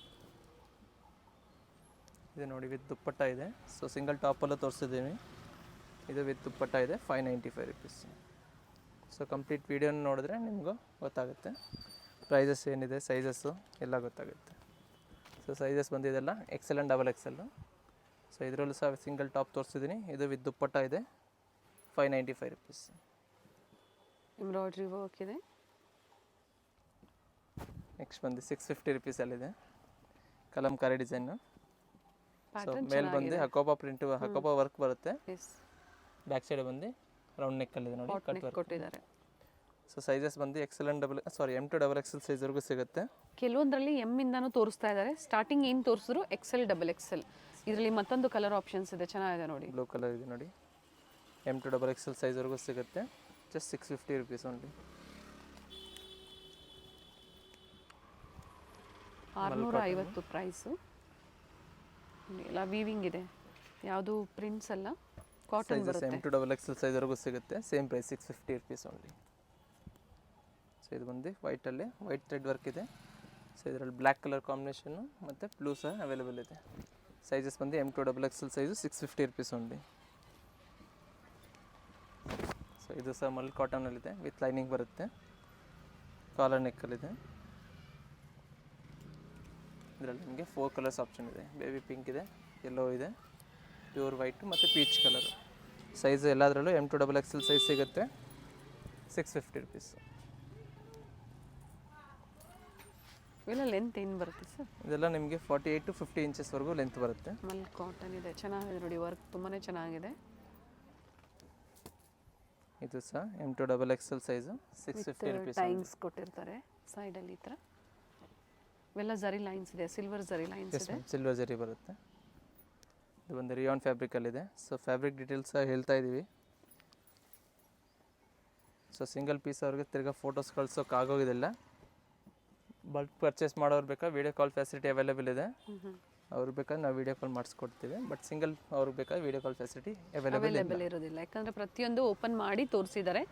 ಇದು ನೋಡಿ ವಿತ್ ದುಪ್ಪಟ್ಟ ಇದೆ. ಸೊ ಸಿಂಗಲ್ ಟಾಪಲ್ಲೂ ತೋರಿಸಿದ್ದೀವಿ. ಇದು ವಿತ್ ದುಪ್ಪಟ್ಟ ಇದೆ, 595 ರುಪೀಸ್. ಸೊ ಕಂಪ್ಲೀಟ್ ವೀಡಿಯೋನ ನೋಡಿದ್ರೆ ನಿಮಗೂ ಗೊತ್ತಾಗುತ್ತೆ ಪ್ರೈಸಸ್ ಏನಿದೆ, ಸೈಜಸ್ಸು ಎಲ್ಲ ಗೊತ್ತಾಗುತ್ತೆ. ಸೊ ಸೈಜಸ್ ಬಂದಿದೆಲ್ಲ XL and XXL. ಸೊ ಇದರಲ್ಲೂ ಸಹ ಸಿಂಗಲ್ ಟಾಪ್ ತೋರಿಸಿದ್ದೀನಿ. ಇದು ವಿತ್ ದುಪ್ಪಟ್ಟ ಇದೆ, 595 ರುಪೀಸ್. ಎಂಬ್ರಾಯ್ಡ್ರಿ ವರ್ಕ್ ಇದೆ. ನೆಕ್ಸ್ಟ್ ಬಂದು 650 ರುಪೀಸಲ್ಲಿದೆ, ಕಲಂಕಾರಿ ಡಿಸೈನು. ಸೊ ಮೇಲೆ ಬಂದು ಹಕೋಬಾ ಪ್ರಿಂಟ್, ಹಕೋಬಾ ವರ್ಕ್ ಬರುತ್ತೆ. ಬ್ಯಾಕ್ ಸೈಡ್ ಬಂದು ರೌಂಡ್ ನೆಕ್ಕಲ್ಲಿದೆ ನೋಡಿ, ಕಟ್ ವರ್ಕ್ ಕೊಟ್ಟಿದ್ದಾರೆ. ಸೊ ಸೈಜಸ್ ಬಂದು XL and M2 XXL ಸೈಜ್ವರೆಗೂ ಸಿಗುತ್ತೆ. ಕೆಲವೊಂದರಲ್ಲಿ ಎಮ್ ಇಂದಾನು ತೋರಿಸ್ತಾ ಇದ್ದಾರೆ. ಸ್ಟಾರ್ಟಿಂಗ್ ಏನು ತೋರಿಸಿದ್ರು XL XXL. ಇದರಲ್ಲಿ ಮತ್ತೊಂದು ಕಲರ್ ಆಪ್ಷನ್ಸ್ ಇದೆ, ಚೆನ್ನಾಗಿದೆ ನೋಡಿ. ಬ್ಲೂ ಕಲರ್ ಇದೆ ನೋಡಿ, M2 XXL ಸೈಜ್ವರೆಗೂ ಸಿಗುತ್ತೆ. Just 650 rupees only. 650 ಪ್ರೈಸು. ಎಲ್ಲ ವೀವಿಂಗ್ ಇದೆ, ಯಾವುದು ಪ್ರಿಂಟ್ಸ್ ಅಲ್ಲ, ಕಾಟನ್ ಬರುತ್ತೆ. M2 XXL ಸೈಜ್ವರೆಗೂ ಸಿಗುತ್ತೆ. Same price 650 rupees only. So ಇದು ಬಂದು ವೈಟಲ್ಲಿ ವೈಟ್ ಥ್ರೆಡ್ ವರ್ಕ್ ಇದೆ. ಸೊ ಇದರಲ್ಲಿ ಬ್ಲ್ಯಾಕ್ ಕಲರ್ ಕಾಂಬಿನೇಷನ್ನು ಮತ್ತು ಬ್ಲೂ ಸಹ ಅವೈಲೇಬಲ್ ಇದೆ. ಸೈಜಸ್ ಬಂದು M2 XXL size 650 rupees only. So ಇದು ಸಹ ಮಲ್ ಕಾಟನಲ್ಲಿದೆ, ವಿತ್ ಲೈನಿಂಗ್ ಬರುತ್ತೆ, ಕಾಲರ್ ನೆಕ್ಕಲ್ಲಿದೆ. ಇದರಲ್ಲಿ ನಿಮಗೆ 4 ಕಲರ್ಸ್ ಆಪ್ಷನ್ ಇದೆ. ಬೇಬಿ ಪಿಂಕ್ ಇದೆ, ಯೆಲ್ಲೋ ಇದೆ, ಪ್ಯೂರ್ ವೈಟ್ ಮತ್ತು ಪೀಚ್ ಕಲರ್. ಸೈಜ್ ಎಲ್ಲದರಲ್ಲೂ M2XXL ಸೈಜ್ ಸಿಗುತ್ತೆ. 650 ರುಪೀಸ್. ಇವೆಲ್ಲ ಲೆಂತ್ ಏನು ಬರುತ್ತೆ ಸರ್? ಇದೆಲ್ಲ ನಿಮಗೆ 48 to 50 ಇಂಚಸ್ವರೆಗೂ ಲೆಂತ್ ಬರುತ್ತೆ. ಮಲ್ ಕಾಟನ್ ಇದೆ, ಚೆನ್ನಾಗಿದೆ ನೋಡಿ, ವರ್ಕ್ ತುಂಬಾ ಚೆನ್ನಾಗಿದೆ. ಇದು ಸಹ M2XXL ಸೈಜು 650 ರುಪೀಸ್. ಟೈಮ್ಸ್ ಕೊಟ್ಟಿರ್ತಾರೆ ಸೈಡಲ್ಲಿ ಈ ಥರ. ಇವೆಲ್ಲ ಜರಿ ಲೈನ್ಸ್ ಇದೆ, ಸಿಲ್ವರ್ ಜರಿ ಲೈನ್ಸ್ ಇದೆ. ಸಿಲ್ವರ್ ಜರಿ ಬರುತ್ತೆ. ಇದು ಒಂದು ರಿಯಾನ್ ಫ್ಯಾಬ್ರಿಕಲ್ಲಿದೆ. ಸೊ ಫ್ಯಾಬ್ರಿಕ್ ಡೀಟೇಲ್ಸ್ ಹೇಳ್ತಾ ಇದ್ದೀವಿ. ಸೊ ಸಿಂಗಲ್ ಪೀಸ್ ಅವ್ರಿಗೆ ತಿರ್ಗಾ ಫೋಟೋಸ್ ಕಳ್ಸೋಕೆ ಆಗೋದಿಲ್ಲ. ಬಲ್ಕ್ ಪರ್ಚೇಸ್ ಮಾಡೋರು ಬೇಕಾದ್ರೆ ವೀಡಿಯೋ ಕಾಲ್ ಫೆಸಿಲಿಟಿ ಅವೈಲೇಬಲ್ ಇದೆ. ಅವ್ರಿಗೆ ಬೇಕಾದ್ರೆ ನಾವು ವೀಡಿಯೋ ಕಾಲ್ ಮಾಡಿಸ್ಕೊಡ್ತೀವಿ. ಬಟ್ ಸಿಂಗಲ್ ಅವ್ರಿಗೆ ಬೇಕಾದ್ರೆ ವೀಡಿಯೋ ಕಾಲ್ ಫೆಸಿಲಿಟಿ ಅವೈಲೇಬಲ್ ಇರೋದಿಲ್ಲ. ಯಾಕಂದರೆ ಪ್ರತಿಯೊಂದು ಓಪನ್ ಮಾಡಿ ತೋರಿಸಿದ್ದಾರೆ.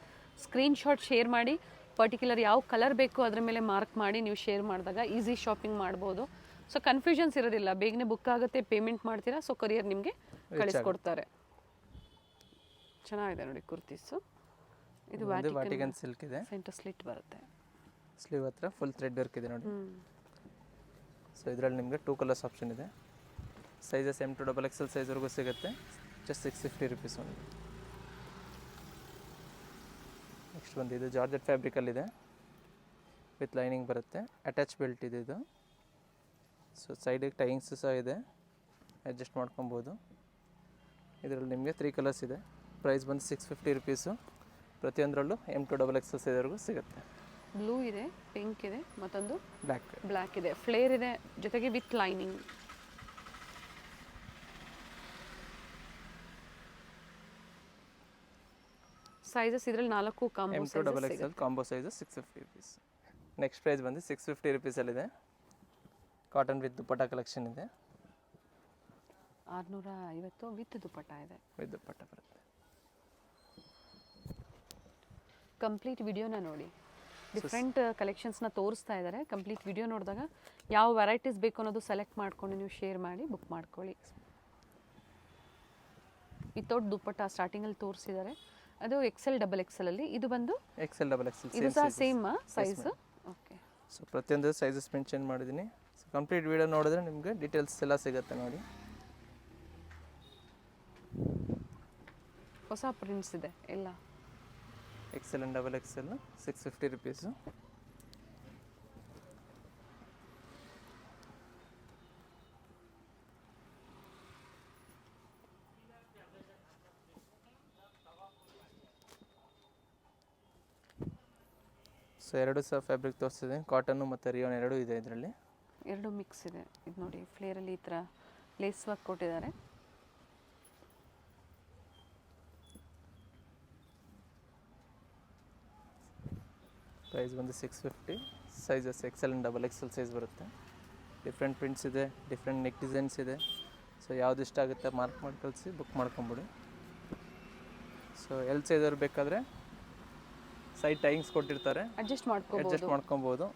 ಸ್ಕ್ರೀನ್ಶಾಟ್ ಶೇರ್ ಮಾಡಿ, ಪರ್ಟಿಕ್ಯುಲರ್ ಯಾವ ಕಲರ್ ಬೇಕು ಅದ್ರ ಮೇಲೆ ಮಾರ್ಕ್ ಮಾಡಿ ನೀವು ಶೇರ್ ಮಾಡಿದಾಗ ಈಸಿ ಶಾಪಿಂಗ್ ಮಾಡ್ಬೋದು. ಸೊ ಕನ್ಫ್ಯೂಷನ್ಸ್ ಇರೋದಿಲ್ಲ, ಬೇಗನೆ ಬುಕ್ ಆಗುತ್ತೆ, ಪೇಮೆಂಟ್ ಮಾಡ್ತೀರಾ, ಸೊ ಕೊರಿಯರ್ ನಿಮಗೆ ಕಳಿಸ್ಕೊಡ್ತಾರೆ. ಚೆನ್ನಾಗಿದೆ ನೋಡಿ ಕುರ್ತೀಸು. ಇದು ವ್ಯಾಟಿಕನ್ ಸಿಲ್ಕ್ ಇದೆ, ಸೆಂಟರ್ ಸ್ಲಿಟ್ ಬರುತ್ತೆ, ಸ್ಲೀವ್ ಹತ್ರ ಫುಲ್ ಥ್ರೆಡ್ ವರ್ಕ್ ಇದೆ ನೋಡಿ. ಸೊ ಇದರಲ್ಲಿ ನಿಮಗೆ 2 ಕಲರ್ಸ್ ಆಪ್ಷನ್ ಇದೆ. ಸೈಜಸ್ M2XXL ಸೈಜ್ವರೆಗೂ ಸಿಗುತ್ತೆ. ಜಸ್ಟ್ 650 ರುಪೀಸ್ ಒಂದು. ನೆಕ್ಸ್ಟ್ ಒಂದು ಇದು ಜಾರ್ಜೆಟ್ ಫ್ಯಾಬ್ರಿಕಲ್ಲಿದೆ, ವಿತ್ ಲೈನಿಂಗ್ ಬರುತ್ತೆ, ಅಟ್ಯಾಚ್ ಬೆಲ್ಟ್ ಇದೆ ಇದು. ಸೊ ಸೈಡಿಗೆ ಟೈಯಿಂಗ್ಸು ಸಹ ಇದೆ, ಅಡ್ಜಸ್ಟ್ ಮಾಡ್ಕೊಬೋದು. ಇದರಲ್ಲಿ ನಿಮಗೆ 3 ಕಲರ್ಸ್ ಇದೆ. ಪ್ರೈಸ್ ಬಂದು 650 ರುಪೀಸು. ಪ್ರತಿಯೊಂದರಲ್ಲೂ M2XXL ಸೈಜ್ವರೆಗೂ ಸಿಗುತ್ತೆ. ಬ್ಲೂ ಇದೆ, ಪಿಂಕ್ ಇದೆ, ಮತ್ತೊಂದು ಬ್ಲ್ಯಾಕ್ ಇದೆ, ಫ್ಲೇರ್ ಇದೆ, ಜೊತೆಗೆ ವಿತ್ ಲೈನಿಂಗ್. ಸೈಜಸ್ ಇದರಲ್ಲಿ 4 combo M2XXL combo size 650 rupees. Next price ಬಂದು 650 ರುಪೀಸಲ್ಲಿದೆ. ಕಾಟನ್ ವಿತ್ ದುಪ್ಪಟ್ಟ ಕಲೆಕ್ಷನ್ ಇದೆ. 650 ವಿತ್ ದುಪ್ಪಟ್ಟ ಇದೆ. ವಿತ್ ದುಪ್ಪಟ್ಟ ಬರುತ್ತೆ. ಕಂಪ್ಲೀಟ್ ವಿಡಿಯೋನ ನೋಡಿ, ಡಿಫ್ರೆಂಟ್ ಕಲೆಕ್ಷನ್ಸ್ನ ತೋರಿಸ್ತಾ ಇದ್ದಾರೆ. ಕಂಪ್ಲೀಟ್ ವಿಡಿಯೋ ನೋಡಿದಾಗ ಯಾವ ವೆರೈಟೀಸ್ ಬೇಕು ಅನ್ನೋದು ಸೆಲೆಕ್ಟ್ ಮಾಡ್ಕೊಂಡು ನೀವು ಶೇರ್ ಮಾಡಿ ಬುಕ್ ಮಾಡ್ಕೊಳ್ಳಿ. ವಿತೌಟ್ ದುಪ್ಪಟ್ಟ ಸ್ಟಾರ್ಟಿಂಗಲ್ಲಿ ತೋರಿಸಿದ್ದಾರೆ, ಅದು XL ಅಲ್ಲಿ. ಇದು ಬಂದು XL ಇದು ಸಹ ಸೇಮ್ ಸೈಜ್. ಓಕೆ, ಸೊ ಪ್ರತಿಯೊಂದು ಸೈಜಸ್ ಮೆನ್ಷನ್ ಮಾಡಿದ್ದೀನಿ. ಸೊ ಕಂಪ್ಲೀಟ್ ವಿಡಿಯೋ ನೋಡಿದ್ರೆ ನಿಮಗೆ ಡೀಟೇಲ್ಸ್ ಎಲ್ಲ ಸಿಗುತ್ತೆ ನೋಡಿ. ಹೊಸ ಪ್ರಿಂಟ್ಸ್ ಇದೆ ಎಲ್ಲ. XL and XXL 650 rupees. So ಎರಡು ಸಹ ಫ್ಯಾಬ್ರಿಕ್ ತೋರಿಸಿದೆ, ಕಾಟನ್ನು ಮತ್ತು ರಿಯೋನ್ ಎರಡೂ ಇದೆ ಇದರಲ್ಲಿ. ಎರಡು ಮಿಕ್ಸ್ ಇದೆ. ಇದು ನೋಡಿ, ಫ್ಲೇರಲ್ಲಿ ಈ ಥರ ಲೇಸ್ ವರ್ಕ್ ಕೊಟ್ಟಿದ್ದಾರೆ. ಪ್ರೈಸ್ ಬಂದು 650. Sizes XL and XXL size ಬರುತ್ತೆ. ಡಿಫ್ರೆಂಟ್ ಪ್ರಿಂಟ್ಸ್ ಇದೆ, ಡಿಫ್ರೆಂಟ್ ನೆಕ್ ಡಿಸೈನ್ಸ್ ಇದೆ. ಸೊ ಯಾವ್ದು ಇಷ್ಟ ಆಗುತ್ತೆ ಮಾರ್ಕ್ ಮಾಡಿ ಕಳಿಸಿ ಬುಕ್ ಮಾಡ್ಕೊಂಬಿಡಿ. ಸೊ ಎಲ್ ಸೈಜವ್ರು ಬೇಕಾದರೆ ಸೈಡ್ ಟೈಯಿಂಗ್ಸ್ ಕೊಟ್ಟಿರ್ತಾರೆ, ಅಡ್ಜಸ್ಟ್ ಮಾಡ್ಕೊಬೋದು.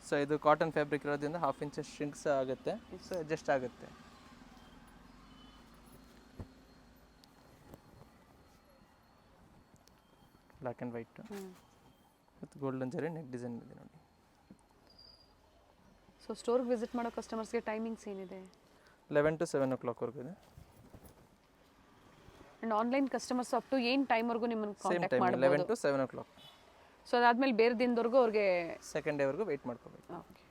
ಸೊ ಇದು ಕಾಟನ್ ಫ್ಯಾಬ್ರಿಕ್ ಇರೋದ್ರಿಂದ 1/2 ಇಂಚ್ ಶ್ರಿಂಕ್ಸ್ ಆಗುತ್ತೆ, ಸೊ ಅಡ್ಜಸ್ಟ್ ಆಗುತ್ತೆ. ಬ್ಲ್ಯಾಕ್ ಆ್ಯಂಡ್ ವೈಟ್ ಮತ್ತು ಗೋಲ್ಡನ್ ಜರಿ ನೆಕ್ ಡಿಸೈನ್ ಇದೆ ನೋಡಿ. ಸೊ ಸ್ಟೋರ್ಗೆ ವಿಸಿಟ್ ಮಾಡೋ ಕಸ್ಟಮರ್ಸ್ಗೆ ಟೈಮಿಂಗ್ಸ್ ಏನಿದೆ? 11 to 7 o'clock ವರೆಗೂ ಇದೆ. And online customers up to ಏನು ಟೈಮ್ವರೆಗೂ ನಿಮ್ಮನ್ನು ಕಾಂಟ್ಯಾಕ್ಟ್ ಮಾಡ್ಬೋದು? 11 to 7 o'clock. ಸೊ ಅದಾದಮೇಲೆ ಬೇರೆ ದಿನದವರೆಗೂ ಅವ್ರಿಗೆ ಸೆಕೆಂಡ್ ಡೇವರೆಗೂ ವೆಯ್ಟ್ ಮಾಡ್ಕೋಬೇಕು. ಓಕೆ,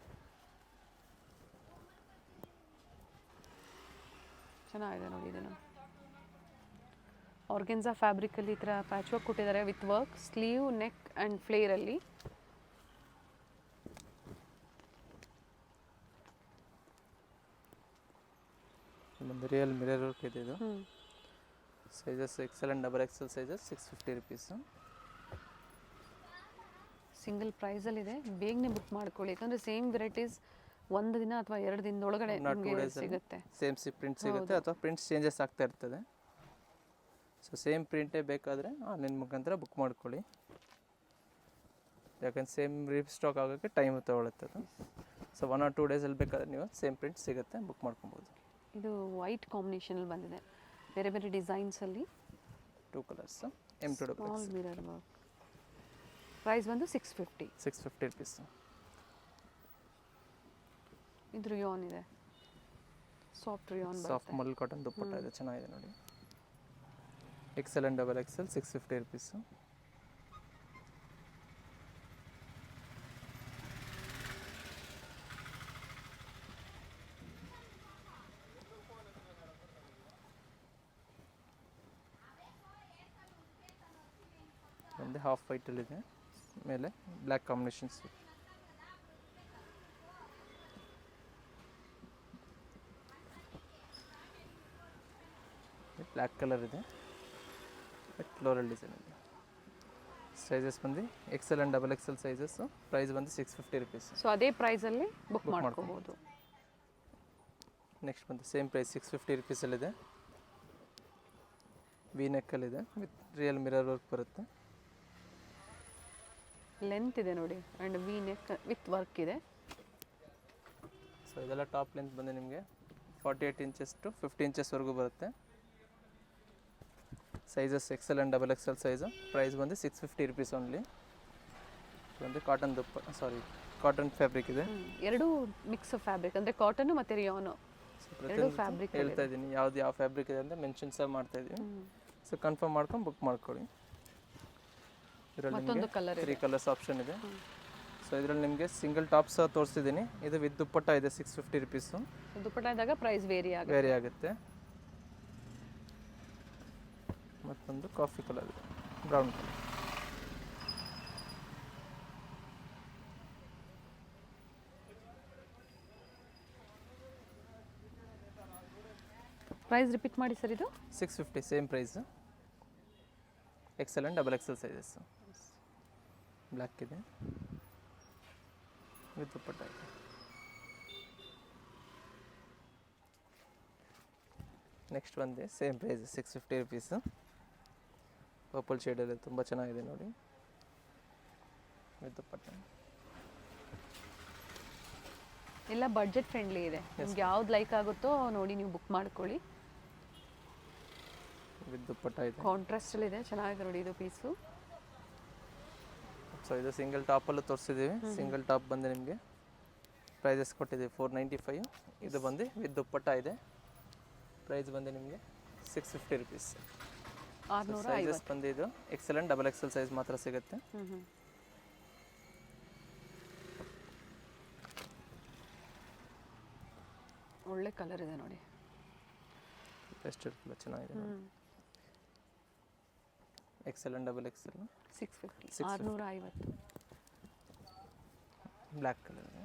ಚೆನ್ನಾಗಿದೆ ನೋಡಿ. ಇದನ್ನು ಆರ್ಗೆನ್ಸಾ ಫ್ಯಾಬ್ರಿಕಲ್ಲಿ ಈ ಥರ ಪ್ಯಾಚ್ ವರ್ಕ್ ಕೊಟ್ಟಿದ್ದಾರೆ with work, sleeve, neck and ಫ್ಲೇರಲ್ಲಿ. ಒಂದು ರಿಯಲ್ ಮಿರರ್ ವರ್ಕ್ ಇದೆ ಇದು. Sizes XL and XXL sizes 650 rupees. Single ಪ್ರೈಸಲ್ಲಿದೆ, ಬೇಗನೆ ಬುಕ್ ಮಾಡ್ಕೊಳ್ಳಿ. ಯಾಕಂದರೆ ಸೇಮ್ ವೆರೈಟೀಸ್ ಒಂದು ದಿನ ಅಥವಾ 2 ದಿನದೊಳಗಡೆ ನಿಮಗೆ ಸಿಗುತ್ತೆ. ಸೇಮ್ ಪ್ರಿಂಟ್ ಸಿಗುತ್ತೆ ಅಥವಾ ಪ್ರಿಂಟ್ಸ್ ಚೇಂಜಸ್ ಆಗ್ತಾ ಇರ್ತದೆ. ಸೊ ಸೇಮ್ ಪ್ರಿಂಟೇ ಬೇಕಾದರೆ ಆನ್ಲೈನ್ ಮುಖಾಂತರ ಬುಕ್ ಮಾಡ್ಕೊಳ್ಳಿ. ಯಾಕಂದ್ರೆ ಸೇಮ್ ರೀಸ್ಟಾಕ್ ಆಗೋಕ್ಕೆ ಟೈಮ್ ತೊಗೊಳುತ್ತೆ ಅದು. ಸೊ 1 or 2 ಡೇಸಲ್ಲಿ ಬೇಕಾದ್ರೆ ನೀವು ಸೇಮ್ ಪ್ರಿಂಟ್ ಸಿಗುತ್ತೆ, ಬುಕ್ ಮಾಡ್ಕೊಬೋದು. ಇದು ವೈಟ್ ಕಾಂಬಿನೇಷನಲ್ಲಿ ಬಂದಿದೆ, ಬೇರೆ ಬೇರೆ ಡಿಸೈನ್ಸಲ್ಲಿ. 2 colours M2XXL. Mirror work. Price ಬಂದು 650 650 ರುಪೀಸ್. ಇದು ರಿಯಾನ್ ಇದೆ. Soft rayon soft mul cotton dupatta ಇದೆ, ಚೆನ್ನಾಗಿದೆ ನೋಡಿ. XL and double XL 650 rupees. ಒಂದು ಹಾಫ್ ವೈಟಲ್ಲಿದೆ, ಮೇಲೆ ಬ್ಲ್ಯಾಕ್ ಕಾಂಬಿನೇಷನ್ಸ್. ಬ್ಲ್ಯಾಕ್ ಕಲರ್ ಇದೆ, ಫ್ಲೋರಲ್ ಡಿಸೈನ್ ಇದೆ. ಸೈಜಸ್ ಬಂದು XL and double XL sizes. Price ಬಂದು 650 ರುಪೀಸ್. ಸೊ ಅದೇ ಪ್ರೈಸಲ್ಲಿ ಬುಕ್ ಮಾಡ್ಕೋಬೋದು. ನೆಕ್ಸ್ಟ್ ಬಂದು ಸೇಮ್ ಪ್ರೈಸ್ 650 ರುಪೀಸಲ್ಲಿದೆ. ವಿ ನೆಕ್ಕಲ್ಲಿದೆ, ವಿತ್ ರಿಯಲ್ ಮಿರರ್ ವರ್ಕ್ ಬರುತ್ತೆ. ಲೆಂತ್ ಇದೆ ನೋಡಿ, and V neck with work ಇದೆ. ಸೊ ಇದೆಲ್ಲ ಟಾಪ್ ಲೆಂತ್ ಬಂದು ನಿಮಗೆ 48 ಇಂಚಸ್ ಟು 50 ಇಂಚಸ್ವರೆಗೂ ಬರುತ್ತೆ. Sizes XL and double XL size. Price ಬಂದು 650 ರುಪೀಸ್ ಓನ್ಲಿ. ಒಂದು ಕಾಟನ್ ಫ್ಯಾಬ್ರಿಕ್ ಇದೆ. ಎರಡು ಮಿಕ್ಸ್ ಫ್ಯಾಬ್ರಿಕ್ ಅಂದರೆ ಕಾಟನ್ ಮತ್ತು ರಿಯಾನು ಎರಡು ಫ್ಯಾಬ್ರಿಕ್ ಹೇಳ್ತಾ ಇದ್ದೀನಿ, ಯಾವ ಫ್ಯಾಬ್ರಿಕ್ ಇದೆ ಅಂತ ಮೆನ್ಷನ್ ಸಹ ಮಾಡ್ತಾ ಇದ್ದೀವಿ. ಸೊ ಕನ್ಫರ್ಮ್ ಮಾಡ್ಕೊಂಡು ಬುಕ್ ಮಾಡ್ಕೊಳ್ಳಿ. ಇದರಲ್ಲಿ ಮತ್ತೊಂದು ಕಲರ್ 3 ಕಲರ್ಸ್ ಆಪ್ಷನ್ ಇದೆ. ಸೊ ಇದರಲ್ಲಿ ನಿಮಗೆ ಸಿಂಗಲ್ ಟಾಪ್ ಸಹ ತೋರಿಸ್ತಿದ್ದೀನಿ. ಇದು ವಿತ್ ದುಪ್ಪಟ್ಟ ಇದೆ 650 ರುಪೀಸು. ದುಪ್ಪಟ್ಟ ಇದ್ದಾಗ ಪ್ರೈಸ್ ವೇರಿ ಆಗುತ್ತೆ. ಮತ್ತೊಂದು ಕಾಫಿ ಕಲರ್ ಇದೆ, ಬ್ರೌನ್ ಕಲರ್. ಪ್ರೈಸ್ ರಿಪೀಟ್ ಮಾಡಿ ಸರ್. ಇದು 650 same price. XL and double XL sizes. Black ಇದೆ ವಿತ್ ದುಪ್ಪಟ್ಟ ಇದೆ. ನೆಕ್ಸ್ಟ್ ಬಂದು ಸೇಮ್ ಪ್ರೈಸ್ 650 ರುಪೀಸು. ಪರ್ಪಲ್ ಶೇಡಲ್ಲಿ ತುಂಬ ಚೆನ್ನಾಗಿದೆ ನೋಡಿ, ವಿತ್ ದುಪ್ಪಟ್ಟ. ಎಲ್ಲ ಬಡ್ಜೆಟ್ ಫ್ರೆಂಡ್ಲಿ ಇದೆ. ನಿಮ್ಗೆ ಯಾವ್ದು ಲೈಕ್ ಆಗುತ್ತೋ ನೋಡಿ ನೀವು ಬುಕ್ ಮಾಡ್ಕೊಳ್ಳಿ. ವಿತ್ ದುಪ್ಪಟ್ಟ ಇದೆ, ಕಾಂಟ್ರಾಸ್ಟಲ್ಲಿ ಇದೆ, ಚೆನ್ನಾಗಿದೆ ನೋಡಿ ಇದು ಪೀಸು. ಸೊ ಇದು ಸಿಂಗಲ್ ಟಾಪಲ್ಲೂ ತೋರಿಸಿದ್ದೀವಿ. ಸಿಂಗಲ್ ಟಾಪ್ ಬಂದು ನಿಮಗೆ ಪ್ರೈಸಸ್ ಕೊಟ್ಟಿದ್ದೀವಿ 495. ಇದು ಬಂದು ವಿತ್ ದುಪ್ಪಟ್ಟ ಇದೆ. ಪ್ರೈಸ್ ಬಂದು ನಿಮಗೆ 650 ರುಪೀಸ್. 650 ಸೈಜಸ್ ಬಂದು ಇದು XL and double XL size ಮಾತ್ರ ಸಿಗುತ್ತೆ. ಒಳ್ಳೆ ಕಲರ್ ಇದೆ ನೋಡಿ, ಪೆಸ್ಟಲ್ ಕಲರ್ ಚೆನ್ನಾಗಿದೆ. Excel and double XL 650 650. Black colour ಇದೆ.